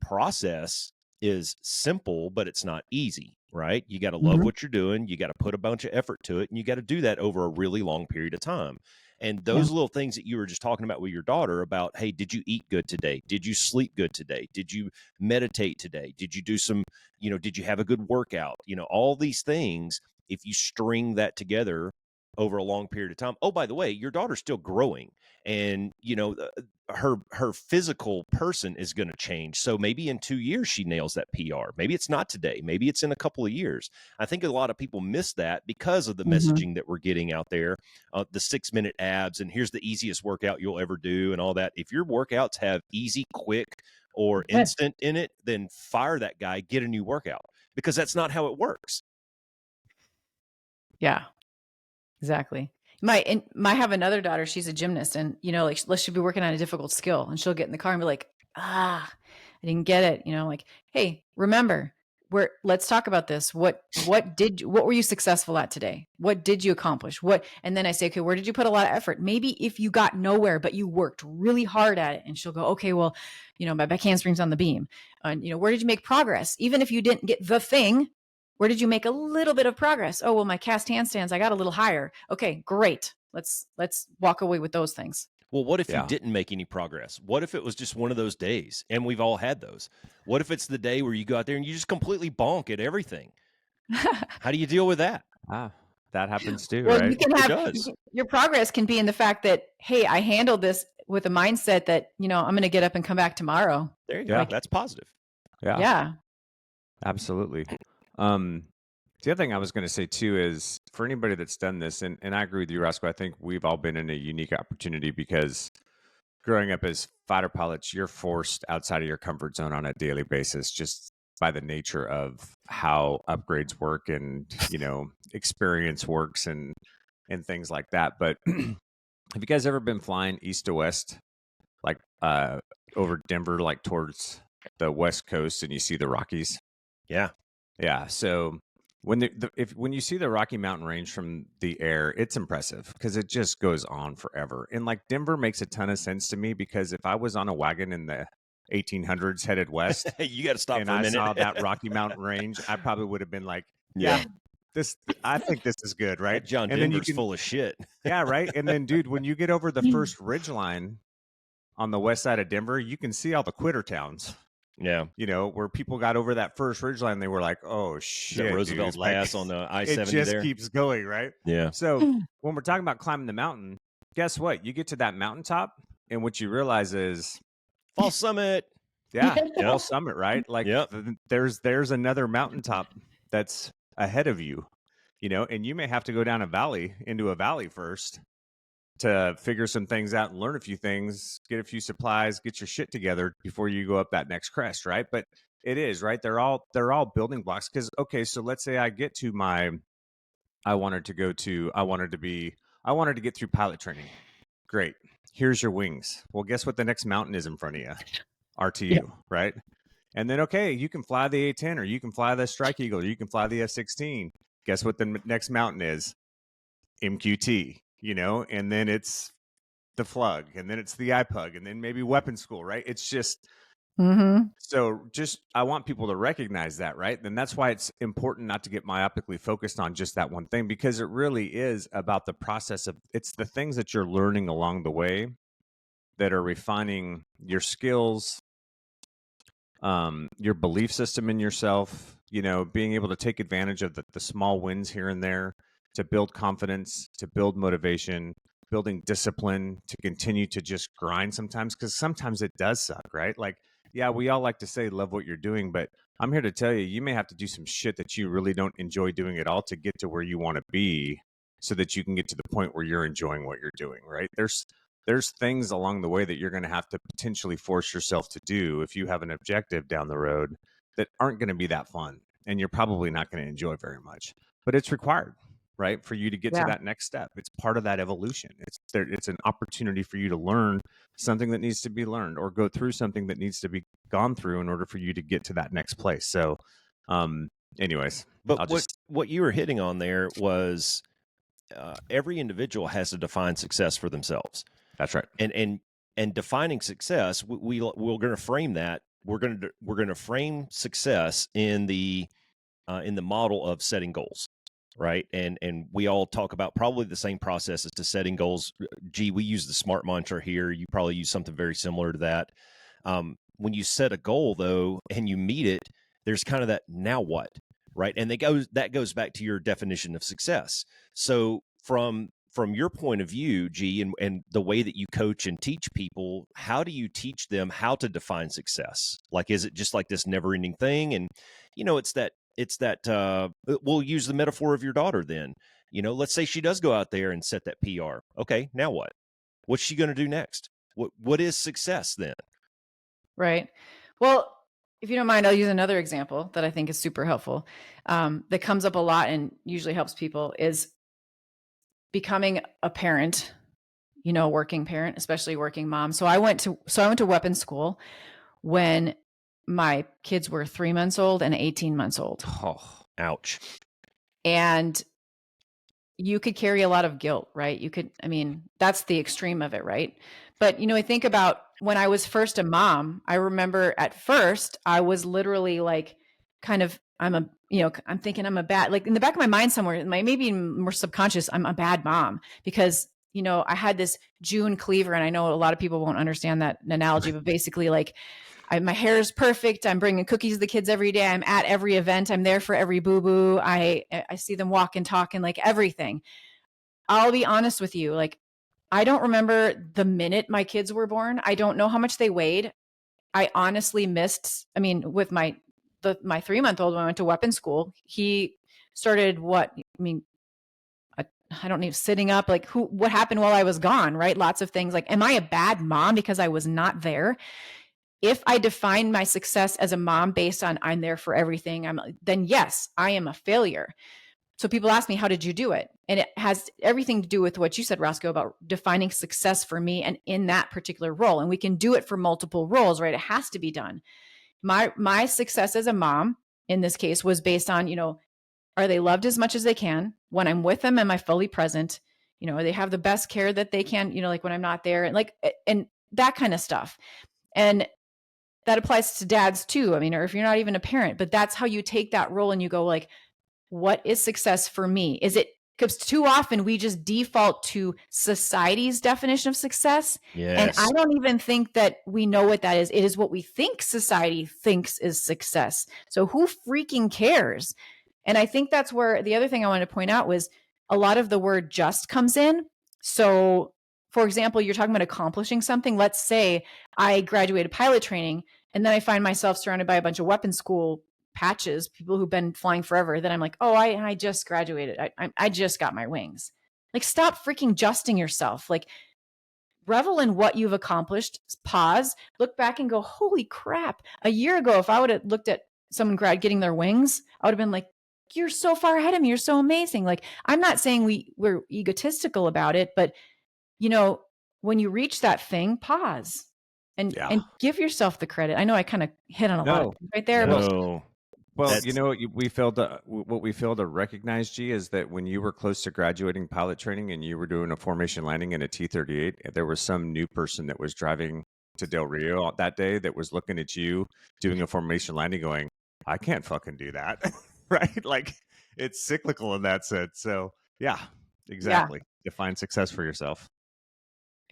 process is simple, but it's not easy, right? You got to love what you're doing. You got to put a bunch of effort to it, and you got to do that over a really long period of time. And those little things that you were just talking about with your daughter about, hey, did you eat good today? Did you sleep good today? Did you meditate today? Did you do some, did you have a good workout? All these things, if you string that together over a long period of time. Oh, by the way, your daughter's still growing, and her physical person is going to change. So maybe in 2 years she nails that PR. Maybe it's not today. Maybe it's in a couple of years. I think a lot of people miss that because of the messaging that we're getting out there, the 6-minute abs, and here's the easiest workout you'll ever do, and all that. If your workouts have easy, quick, or instant in it, then fire that guy, get a new workout, because that's not how it works. Yeah, exactly. I have another daughter. She's a gymnast, and she'll be working on a difficult skill, and she'll get in the car and be like, I didn't get it. Like, hey, remember, let's talk about this. What were you successful at today? What did you accomplish? And then I say, okay, where did you put a lot of effort? Maybe if you got nowhere, but you worked really hard at it. And she'll go, okay, well, my back handspring's on the beam. And, where did you make progress? Even if you didn't get the thing, where did you make a little bit of progress? Oh, well, my cast handstands, I got a little higher. Okay, great. Let's walk away with those things. Well, what if you didn't make any progress? What if it was just one of those days? And we've all had those. What if it's the day where you go out there and you just completely bonk at everything? How do you deal with that? That happens too, well, right? You can your progress can be in the fact that, hey, I handled this with a mindset that, I'm going to get up and come back tomorrow. There you go. That's positive. Yeah. Absolutely. The other thing I was going to say too is, for anybody that's done this, and I agree with you, Roscoe, I think we've all been in a unique opportunity because growing up as fighter pilots, you're forced outside of your comfort zone on a daily basis, just by the nature of how upgrades work and, experience works and things like that. But have you guys ever been flying east to west, like over Denver, like towards the West Coast, and you see the Rockies? Yeah. So when when you see the Rocky Mountain Range from the air, it's impressive because it just goes on forever. And like Denver makes a ton of sense to me, because if I was on a wagon in the 1800s headed west, you got to stop and for a minute. I saw that Rocky Mountain Range, I probably would have been like, I think this is good, right? That John Denver's full of shit. Yeah, right. And then, dude, when you get over the first ridge line on the west side of Denver, you can see all the quitter towns. Yeah. Where people got over that first ridgeline, they were like, oh, shit. Roosevelt's Pass on the I-70 there. It just there. keeps going, right? Yeah. So when we're talking about climbing the mountain, guess what? You get to that mountaintop, and what you realize is False Summit. Yeah, False Summit, right? Like there's another mountaintop that's ahead of you, and you may have to go down into a valley first to figure some things out and learn a few things, get a few supplies, get your shit together before you go up that next crest, right? But it is, right? They're all building blocks. Because, okay, so let's say I get to I wanted to be I wanted to get through pilot training. Great. Here's your wings. Well, guess what the next mountain is in front of you? RTU, right? And then, okay, you can fly the A-10 or you can fly the Strike Eagle or you can fly the F-16. Guess what the next mountain is? MQT, and then it's the FLUG, and then it's the IPUG, and then maybe weapon school, right? It's just, so just, I want people to recognize that, right? And that's why it's important not to get myopically focused on just that one thing, because it really is about the process of, it's the things that you're learning along the way that are refining your skills, your belief system in yourself, being able to take advantage of the small wins here and there to build confidence, to build motivation, building discipline, to continue to just grind sometimes, because sometimes it does suck, right? Like, yeah, we all like to say love what you're doing, but I'm here to tell you, you may have to do some shit that you really don't enjoy doing at all to get to where you want to be, so that you can get to the point where you're enjoying what you're doing, right? There's things along the way that you're going to have to potentially force yourself to do if you have an objective down the road that aren't going to be that fun, and you're probably not going to enjoy very much, but it's required, right, for you to get to that next step. It's part of that evolution. It's an opportunity for you to learn something that needs to be learned, or go through something that needs to be gone through in order for you to get to that next place. So anyways, but what you were hitting on there was every individual has to define success for themselves. That's right. And defining success, we're going to frame that. We're going to frame success in the model of setting goals, right? And we all talk about probably the same processes to setting goals. Gee, we use the SMART mantra here. You probably use something very similar to that. When you set a goal, though, and you meet it, there's kind of that now what, right? And that goes back to your definition of success. So from your point of view, G, and the way that you coach and teach people, how do you teach them how to define success? Like, is it just like this never-ending thing? And it's that we'll use the metaphor of your daughter then. Let's say she does go out there and set that PR. Okay, now what? What's she going to do next? What is success then? Right. Well, if you don't mind, I'll use another example that I think is super helpful, that comes up a lot and usually helps people, is becoming a parent, working parent, especially working mom. So I went to weapons school when my kids were 3 months old and 18 months old. Oh, ouch. And you could carry a lot of guilt, right? That's the extreme of it, right? But, I think about when I was first a mom, I remember at first I was literally like, I'm thinking I'm a bad, like in the back of my mind somewhere, maybe more subconscious, I'm a bad mom because, I had this June cleaver, and I know a lot of people won't understand that analogy, but basically like my hair is perfect. I'm bringing cookies to the kids every day. I'm at every event. I'm there for every boo-boo. I see them walk and talk and like everything. I'll be honest with you. Like, I don't remember the minute my kids were born. I don't know how much they weighed. I honestly missed, with my 3-month-old, when I went to weapons school, he started I don't know, sitting up, like what happened while I was gone, right? Lots of things. Like, am I a bad mom because I was not there? If I define my success as a mom based on I'm there for everything, then yes, I am a failure. So people ask me, how did you do it? And it has everything to do with what you said, Roscoe, about defining success for me and in that particular role. And we can do it for multiple roles, right? It has to be done. My success as a mom in this case was based on, are they loved as much as they can? When I'm with them, am I fully present? They have the best care that they can, like when I'm not there, and that kind of stuff. And that applies to dads too. Or if you're not even a parent, but that's how you take that role and you go like, what is success for me? Because too often we just default to society's definition of success. Yes. And I don't even think that we know what that is. It is what we think society thinks is success. So who freaking cares? And I think that's where the other thing I wanted to point out was a lot of the word just comes in. So for example, you're talking about accomplishing something. Let's say I graduated pilot training and then I find myself surrounded by a bunch of weapons school patches, people who've been flying forever. Then I'm like, oh, I just graduated. I just got my wings. Like, stop freaking justing yourself. Like, revel in what you've accomplished. Pause, look back and go, holy crap. A year ago, if I would have looked at someone getting their wings, I would have been like, you're so far ahead of me. You're so amazing. Like, I'm not saying we're egotistical about it, but when you reach that thing, pause and give yourself the credit. I know I kind of hit on a lot of things right there, but well, we failed to what we failed to recognize, G, is that when you were close to graduating pilot training and you were doing a formation landing in a T-38, there was some new person that was driving to Del Rio that day that was looking at you doing a formation landing, going, "I can't fucking do that," right? Like, it's cyclical in that sense. So, yeah, exactly. Yeah. Define success for yourself.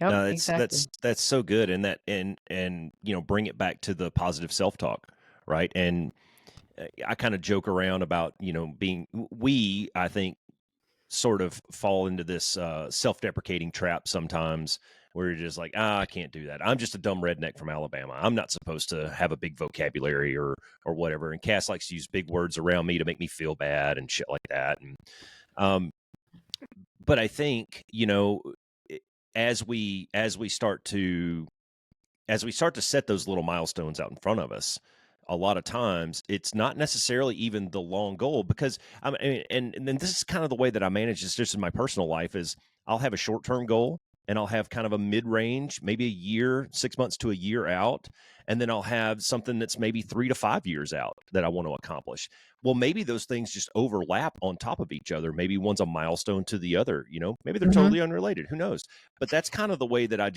Yep, no, exactly. that's so good, and bring it back to the positive self-talk, right? And I kind of joke around about I think sort of fall into this self-deprecating trap sometimes, where you're just like, I can't do that. I'm just a dumb redneck from Alabama. I'm not supposed to have a big vocabulary or whatever. And Cass likes to use big words around me to make me feel bad and shit like that. And but I think as we start to set those little milestones out in front of us, a lot of times it's not necessarily even the long goal, because I mean, and then this is kind of the way that I manage this just in my personal life is I'll have a short-term goal and I'll have kind of a mid-range, maybe a year, 6 months to a year out. And then I'll have something that's maybe 3 to 5 years out that I want to accomplish. Well, maybe those things just overlap on top of each other. Maybe one's a milestone to the other, maybe they're totally unrelated. Who knows? But that's kind of the way that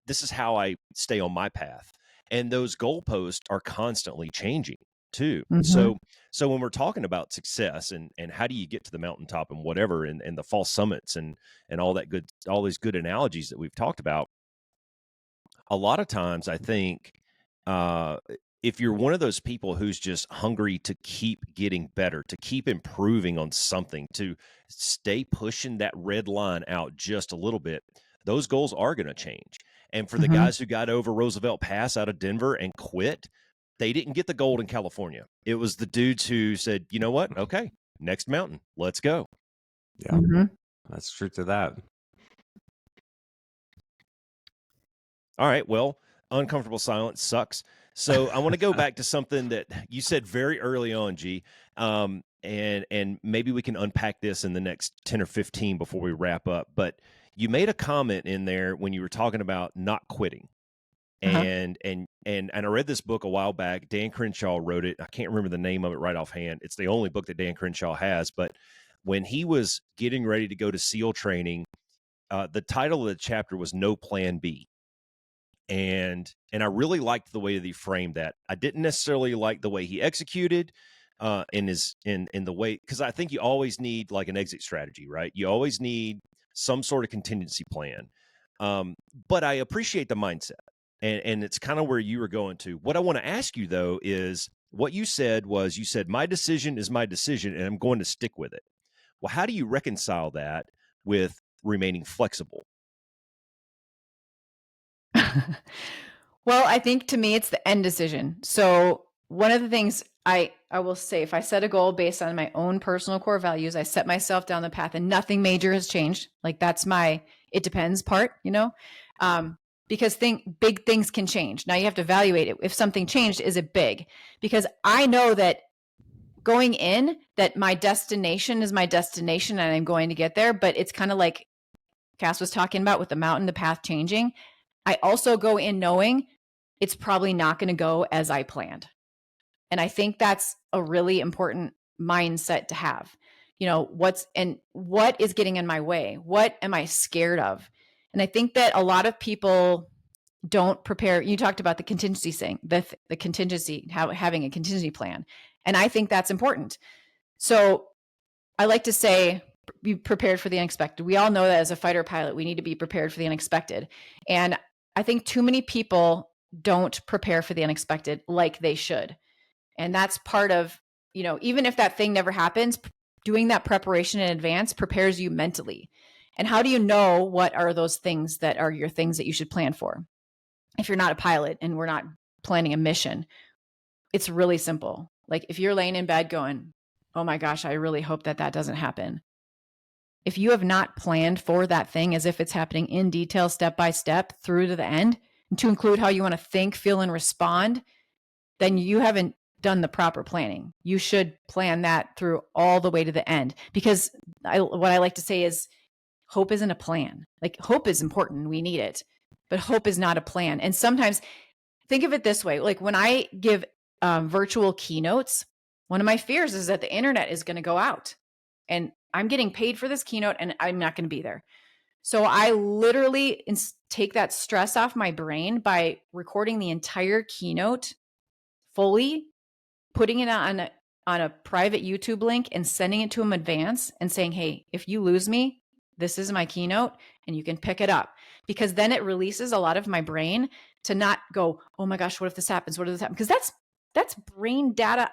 this is how I stay on my path. And those goalposts are constantly changing too. So when we're talking about success and how do you get to the mountaintop and whatever, and the false summits and all these good analogies that we've talked about, a lot of times I think if you're one of those people who's just hungry to keep getting better, to keep improving on something, to stay pushing that red line out just a little bit, those goals are going to change. And for the guys who got over Roosevelt Pass out of Denver and quit, they didn't get the gold in California. It was the dudes who said, you know what? Okay, next mountain, let's go. Yeah, that's true to that. All right, well, uncomfortable silence sucks. So I want to go back to something that you said very early on, G, and maybe we can unpack this in the next 10 or 15 before we wrap up. But you made a comment in there when you were talking about not quitting. And I read this book a while back. Dan Crenshaw wrote it. I can't remember the name of it right offhand. It's the only book that Dan Crenshaw has. But when he was getting ready to go to SEAL training, the title of the chapter was No Plan B. And I really liked the way that he framed that. I didn't necessarily like the way he executed in the way, because I think you always need like an exit strategy, right? You always need some sort of contingency plan. But I appreciate the mindset. And it's kind of where you were going to. What I want to ask you, though, is what you said was, my decision is my decision, and I'm going to stick with it. Well, how do you reconcile that with remaining flexible? Well, I think to me, it's the end decision. So one of the things I will say, if I set a goal based on my own personal core values, I set myself down the path and nothing major has changed. Like that's my, it depends part, because big things can change. Now you have to evaluate it. If something changed, is it big? Because I know that going in, that my destination is my destination and I'm going to get there, but it's kind of like Cass was talking about with the mountain, the path changing. I also go in knowing it's probably not going to go as I planned. And I think that's a really important mindset to have. What is getting in my way? What am I scared of? And I think that a lot of people don't prepare. You talked about the contingency thing, the contingency, having a contingency plan. And I think that's important. So I like to say, be prepared for the unexpected. We all know that as a fighter pilot, we need to be prepared for the unexpected. And I think too many people don't prepare for the unexpected like they should. And that's part of, even if that thing never happens, doing that preparation in advance prepares you mentally. And how do you know what are those things that are your things that you should plan for? If you're not a pilot and we're not planning a mission, it's really simple. Like if you're laying in bed going, oh my gosh, I really hope that doesn't happen. If you have not planned for that thing as if it's happening in detail, step by step through to the end, and to include how you want to think, feel, and respond, then you haven't done the proper planning. You should plan that through all the way to the end, because what I like to say is hope isn't a plan. Like, hope is important. We need it, but hope is not a plan. And sometimes think of it this way. Like when I give virtual keynotes, one of my fears is that the internet is going to go out and I'm getting paid for this keynote and I'm not going to be there. So I literally take that stress off my brain by recording the entire keynote fully, putting it on a private YouTube link and sending it to them in advance and saying, hey, if you lose me, this is my keynote and you can pick it up. Because then it releases a lot of my brain to not go, oh my gosh, what if this happens? What if this happens? Because that's brain data.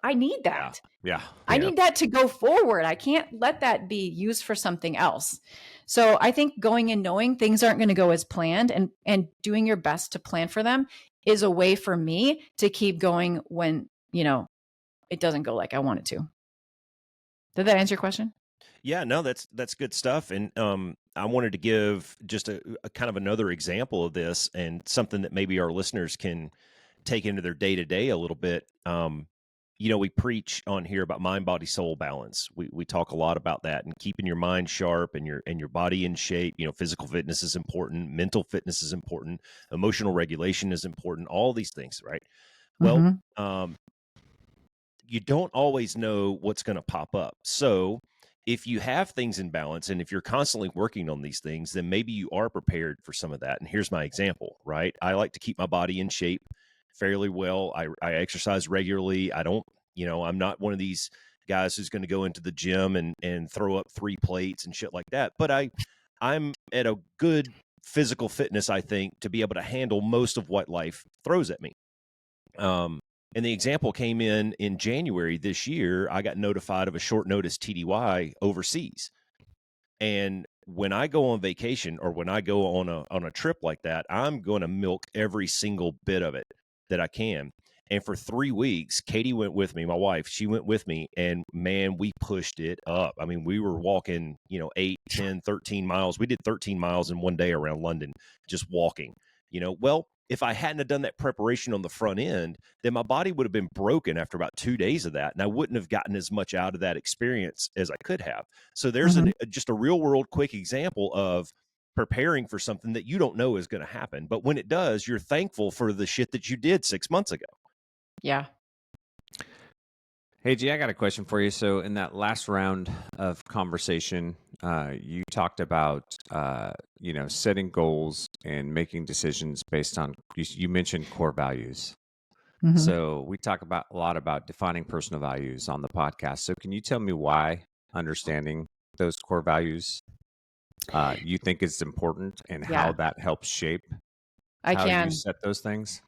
I need that. Yeah. I need that to go forward. I can't let that be used for something else. So I think going in knowing things aren't going to go as planned and doing your best to plan for them is a way for me to keep going when, it doesn't go like I want it to. Did that answer your question? Yeah, no, that's good stuff. And I wanted to give just a kind of another example of this, and something that maybe our listeners can take into their day-to-day a little bit. We preach on here about mind, body, soul balance. We talk a lot about that, and keeping your mind sharp and your body in shape. Physical fitness is important, mental fitness is important, emotional regulation is important, all these things, right? Well, you don't always know what's going to pop up. So if you have things in balance and if you're constantly working on these things, then maybe you are prepared for some of that. And here's my example, right? I like to keep my body in shape fairly well. I exercise regularly. I don't, I'm not one of these guys who's going to go into the gym and throw up 3 plates and shit like that. But I'm at a good physical fitness, I think, to be able to handle most of what life throws at me. And the example came in January this year. I got notified of a short notice TDY overseas. And when I go on vacation or when I go on a trip like that, I'm going to milk every single bit of it that I can. And for 3 weeks, Katie went with me, my wife, she went with me, and man, we pushed it up. I mean, we were walking, 8, 10, 13 miles. We did 13 miles in one day around London, just walking, well, if I hadn't have done that preparation on the front end, then my body would have been broken after about 2 days of that. And I wouldn't have gotten as much out of that experience as I could have. So there's just a real world quick example of preparing for something that you don't know is going to happen. But when it does, you're thankful for the shit that you did 6 months ago. Yeah. Hey, G, I got a question for you. So in that last round of conversation, you talked about, setting goals and making decisions based on, you mentioned core values. So we talk a lot about defining personal values on the podcast. So can you tell me why understanding those core values you think is important and how that helps shape how you set those things?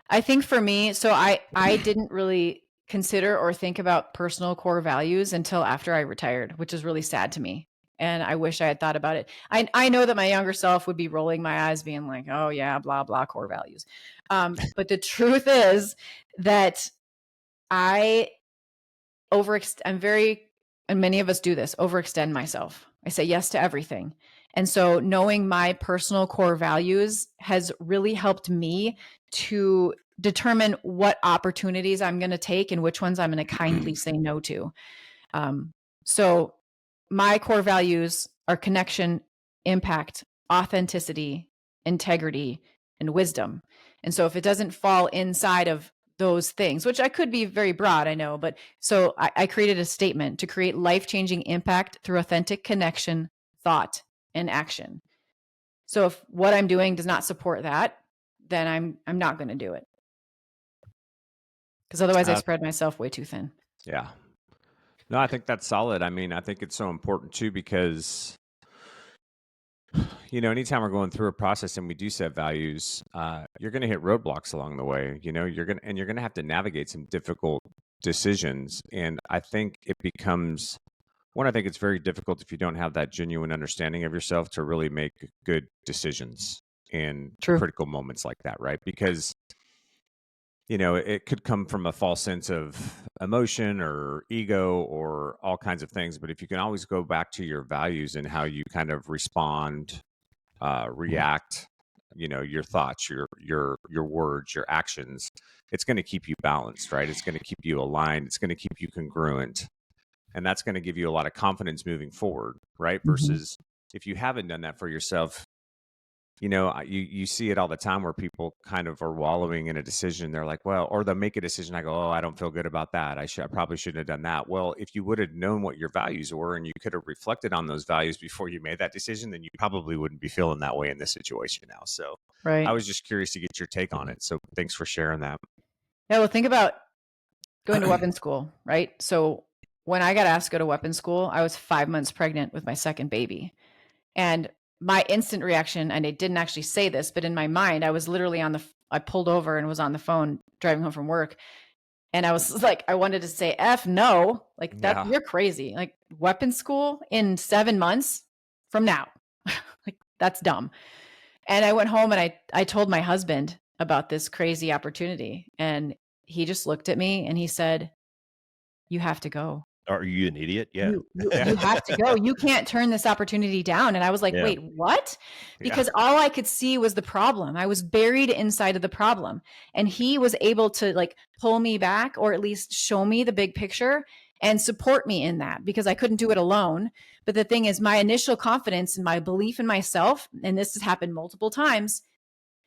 I think for me, so I didn't really consider or think about personal core values until after I retired, which is really sad to me. And I wish I had thought about it. I know that my younger self would be rolling my eyes being like, oh yeah, blah, blah, core values. But the truth is that I'm and many of us do this, overextend myself. I say yes to everything. And so knowing my personal core values has really helped me to determine what opportunities I'm going to take and which ones I'm going to kindly say no to. So my core values are connection, impact, authenticity, integrity, and wisdom. And so if it doesn't fall inside of those things, which I could be very broad, I know, but so I created a statement to create life-changing impact through authentic connection, thought, and action. So if what I'm doing does not support that, then I'm not going to do it. Because otherwise I spread myself way too thin. Yeah. No, I think that's solid. I mean, I think it's so important too, because, anytime we're going through a process and we do set values, you're going to hit roadblocks along the way, you're going to have to navigate some difficult decisions. And I think I think it's very difficult if you don't have that genuine understanding of yourself to really make good decisions in critical moments like that, right? Because it could come from a false sense of emotion or ego or all kinds of things. But if you can always go back to your values and how you kind of respond, react, your thoughts, your words, your actions, it's going to keep you balanced, right? It's going to keep you aligned. It's going to keep you congruent. And that's going to give you a lot of confidence moving forward, right? Versus if you haven't done that for yourself, you see it all the time where people kind of are wallowing in a decision. They're like, well, or they'll make a decision. I go, oh, I don't feel good about that. I probably shouldn't have done that. Well, if you would have known what your values were and you could have reflected on those values before you made that decision, then you probably wouldn't be feeling that way in this situation now. So Right. I was just curious to get your take on it. So thanks for sharing that. Yeah, well, think about going to weapons school, right? So when I got asked to go to weapons school, I was 5 months pregnant with my second baby. And my instant reaction, and I didn't actually say this, but in my mind, I was literally I pulled over and was on the phone driving home from work. And I was like, I wanted to say, F no, like that, Yeah. you're crazy. Like weapons school in 7 months from now. Like that's dumb. And I went home and I told my husband about this crazy opportunity. And he just looked at me and he said, you have to go. Are you an idiot? Yeah. You have to go. You can't turn this opportunity down. And I was like, Yeah. wait, what? Yeah. Because all I could see was the problem. I was buried inside of the problem. And he was able to like pull me back or at least show me the big picture and support me in that because I couldn't do it alone. But the thing is, my initial confidence and my belief in myself, and this has happened multiple times,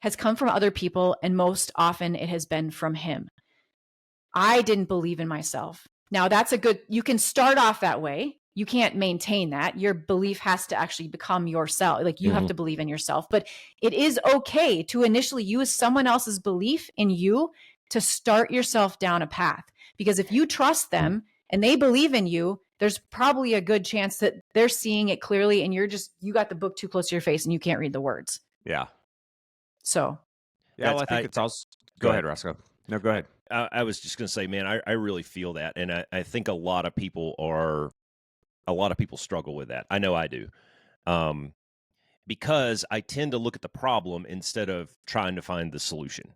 has come from other people. And most often it has been from him. I didn't believe in myself. Now that's you can start off that way. You can't maintain that. Your belief has to actually become yourself. Like you have to believe in yourself, but it is okay to initially use someone else's belief in you to start yourself down a path. Because if you trust them and they believe in you, there's probably a good chance that they're seeing it clearly and you got the book too close to your face and you can't read the words. Yeah. So. Yeah. Well, I think it's also, go ahead, Roscoe. No, go ahead. I was just going to say, man, I really feel that. And I think a lot of people struggle with that. I know I do. Because I tend to look at the problem instead of trying to find the solution,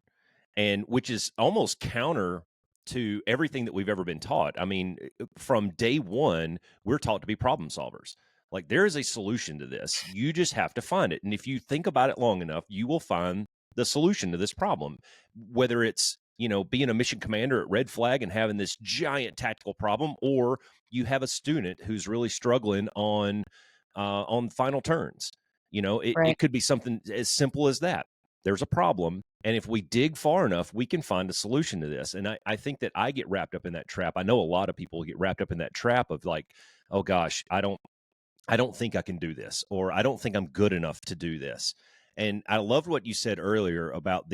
and which is almost counter to everything that we've ever been taught. I mean, from day one, we're taught to be problem solvers. Like there is a solution to this. You just have to find it. And if you think about it long enough, you will find the solution to this problem, whether it's, being a mission commander at Red Flag and having this giant tactical problem, or you have a student who's really struggling on final turns. It could be something as simple as that. There's a problem, and if we dig far enough, we can find a solution to this. And I think that I get wrapped up in that trap. I know a lot of people get wrapped up in that trap of like, oh gosh, I don't think I can do this, or I don't think I'm good enough to do this. And I loved what you said earlier about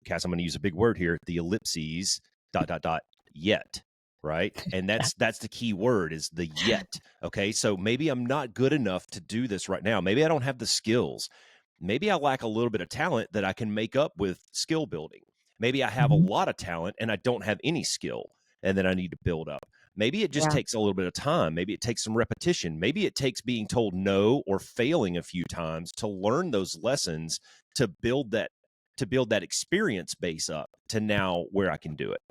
Cass, I'm going to use a big word here, the ellipses, ... yet, right? And that's the key word is the yet. Okay, so maybe I'm not good enough to do this right now. Maybe I don't have the skills. Maybe I lack a little bit of talent that I can make up with skill building. Maybe I have a lot of talent and I don't have any skill and then I need to build up. Maybe it just takes a little bit of time. Maybe it takes some repetition. Maybe it takes being told no or failing a few times to learn those lessons to build that experience base up to now where I can do it.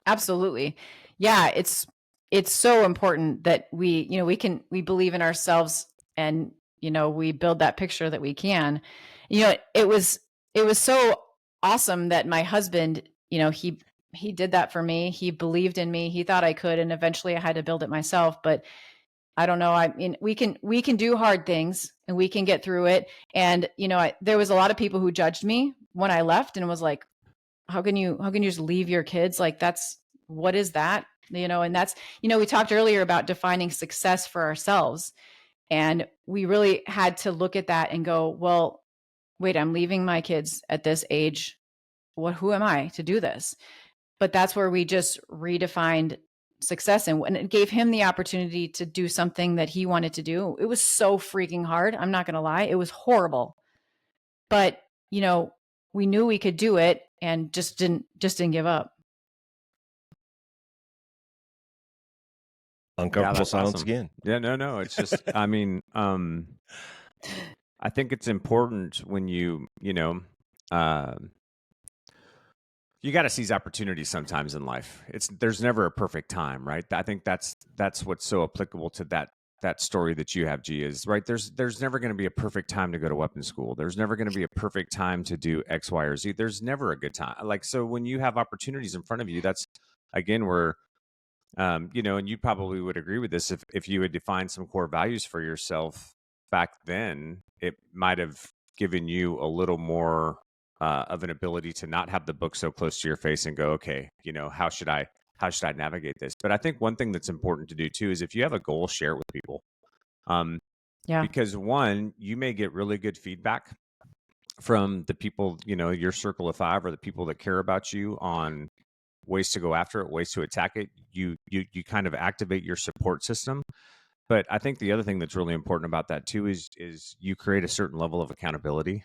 Absolutely. Yeah. It's so important that we believe in ourselves and, we build that picture that we can. It was so awesome that my husband, he did that for me. He believed in me. He thought I could. And eventually I had to build it myself. But I don't know. I mean, we can do hard things and we can get through it. And, there was a lot of people who judged me when I left and was like, how can you just leave your kids? Like, what is that? And that's, we talked earlier about defining success for ourselves. And we really had to look at that and go, well, wait, I'm leaving my kids at this age. Who am I to do this? But that's where we just redefined success and it gave him the opportunity to do something that he wanted to do. It was so freaking hard. I'm not going to lie. It was horrible. But, we knew we could do it and just didn't give up. Uncomfortable silence again. Yeah, no. It's just, I mean, I think it's important when you got to seize opportunities sometimes in life. There's never a perfect time, right? I think that's what's so applicable to that story that you have, G, is right. There's never going to be a perfect time to go to weapons school. There's never going to be a perfect time to do X, Y, or Z. There's never a good time. Like, so when you have opportunities in front of you, that's again where, you know, and you probably would agree with this, if you had defined some core values for yourself back then, it might have given you a little more of an ability to not have the book so close to your face and go, okay, you know, how should I navigate this? But I think one thing that's important to do too is if you have a goal, share it with people. Yeah. Because one, you may get really good feedback from the people, you know, your circle of 5 or the people that care about you on ways to go after it, ways to attack it. You kind of activate your support system. But I think the other thing that's really important about that too is you create a certain level of accountability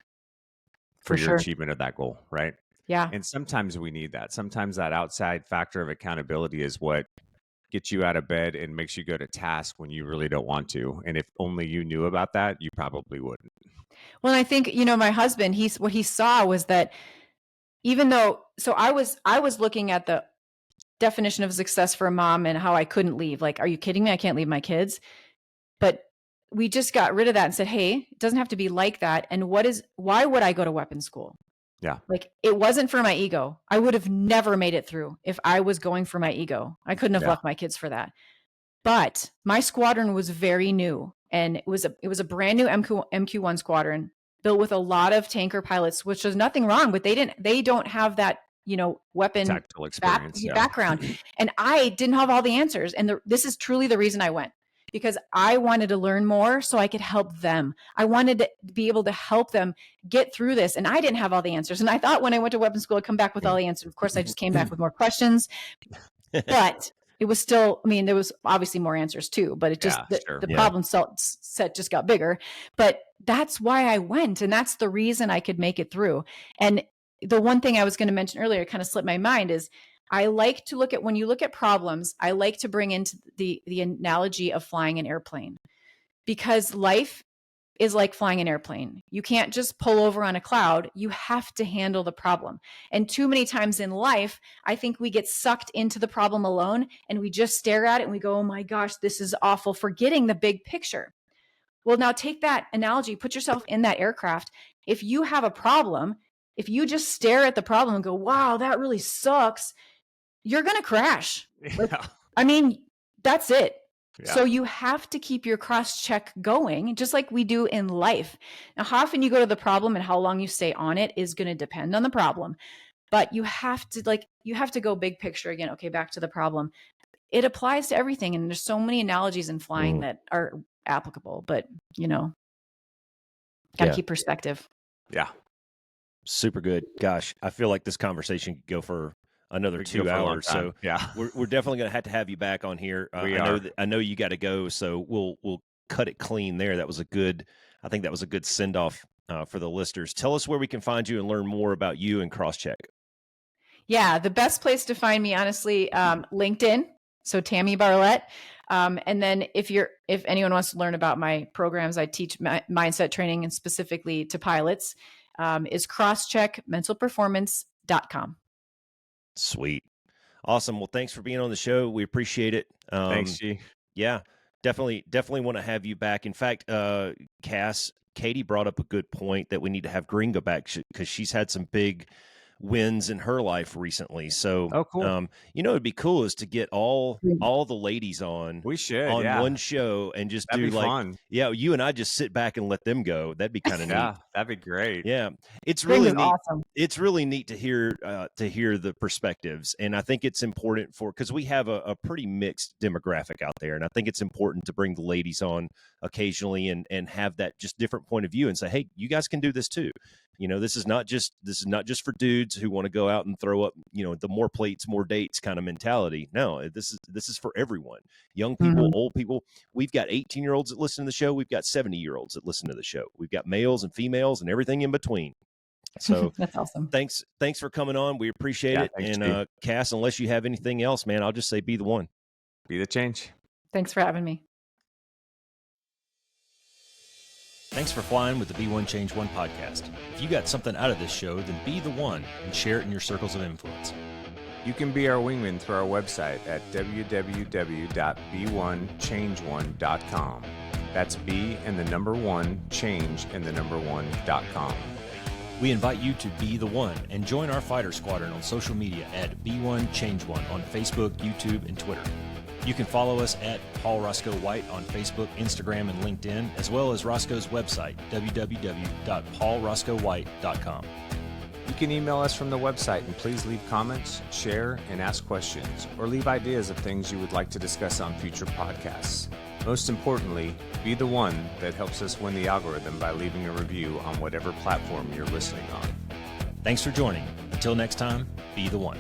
for your sure. achievement of that goal, right? Yeah. And sometimes we need that. Sometimes that outside factor of accountability is what gets you out of bed and makes you go to task when you really don't want to. And if only you knew about that, you probably wouldn't. Well, I think, you know, my husband, what he saw was that even though, so I was looking at the definition of success for a mom and how I couldn't leave. Like, are you kidding me? I can't leave my kids. But we just got rid of that and said, hey, it doesn't have to be like that. And why would I go to weapons school? Yeah. Like, it wasn't for my ego. I would have never made it through if I was going for my ego. I couldn't have left my kids for that. But my squadron was very new, and it was a brand new MQ1 squadron built with a lot of tanker pilots, which is nothing wrong, but they don't have that, you know, weapon tactical experience, background. And I didn't have all the answers. And this is truly the reason I went, because I wanted to learn more so I could help them. I wanted to be able to help them get through this. And I didn't have all the answers. And I thought when I went to weapons school, I'd come back with all the answers. Of course, I just came back with more questions, but it was still, I mean, there was obviously more answers too, but it just, the problem set just got bigger. But that's why I went. And that's the reason I could make it through. And the one thing I was going to mention earlier, kind of slipped my mind, is I like to look at, when you look at problems, I like to bring into the analogy of flying an airplane, because life is like flying an airplane. You can't just pull over on a cloud. You have to handle the problem. And too many times in life, I think we get sucked into the problem alone and we just stare at it and we go, oh my gosh, this is awful, forgetting the big picture. Well, now take that analogy, put yourself in that aircraft. If you have a problem, if you just stare at the problem and go, wow, that really sucks, you're going to crash. Yeah. I mean, that's it. Yeah. So you have to keep your cross-check going, just like we do in life. Now, how often you go to the problem and how long you stay on it is going to depend on the problem. But you have to go big picture again. Okay, back to the problem. It applies to everything. And there's so many analogies in flying that are applicable, but you know, got to keep perspective. Yeah. Super good. Gosh, I feel like this conversation could go for another 2 hours. So yeah, we're definitely going to have you back on here. I know you got to go, so we'll cut it clean there. I think that was a good send off for the listeners. Tell us where we can find you and learn more about you and Crosscheck. Yeah, the best place to find me, honestly, LinkedIn. So Tammy Barlette. And then if anyone wants to learn about my programs, I teach mindset training, and specifically to pilots, is crosscheckmentalperformance.com. Sweet. Awesome. Well, thanks for being on the show. We appreciate it. Thanks, G. Yeah, definitely want to have you back. In fact, Katie brought up a good point that we need to have Gringo back because she's had some big wins in her life recently. So, cool. It'd be cool is to get all the ladies on. We should on one show and just that'd do be like fun. Yeah, you and I just sit back and let them go. That'd be kind of neat. Yeah, that'd be great. Yeah, it's really neat. Awesome. It's really neat to hear the perspectives, and I think it's important because we have a pretty mixed demographic out there, and I think it's important to bring the ladies on occasionally and have that just different point of view and say, hey, you guys can do this too. You know, this is not just for dudes who want to go out and throw up, the more plates, more dates kind of mentality. No, this is for everyone. Young people, old people. We've got 18-year-olds that listen to the show. We've got 70-year-olds that listen to the show. We've got males and females and everything in between. So that's awesome. Thanks for coming on. We appreciate it. Thanks, and Cass, unless you have anything else, man, I'll just say be the one. Be the change. Thanks for having me. Thanks for flying with the Be One Change One podcast. If you got something out of this show, then be the one and share it in your circles of influence. You can be our wingman through our website at www.b1change1.com. That's B and the number 1, change and the number 1.com. We invite you to be the one and join our fighter squadron on social media at B1Change1 on Facebook, YouTube, and Twitter. You can follow us at Paul Roscoe White on Facebook, Instagram, and LinkedIn, as well as Roscoe's website, www.paulroscoewhite.com. You can email us from the website and please leave comments, share, and ask questions, or leave ideas of things you would like to discuss on future podcasts. Most importantly, be the one that helps us win the algorithm by leaving a review on whatever platform you're listening on. Thanks for joining. Until next time, be the one.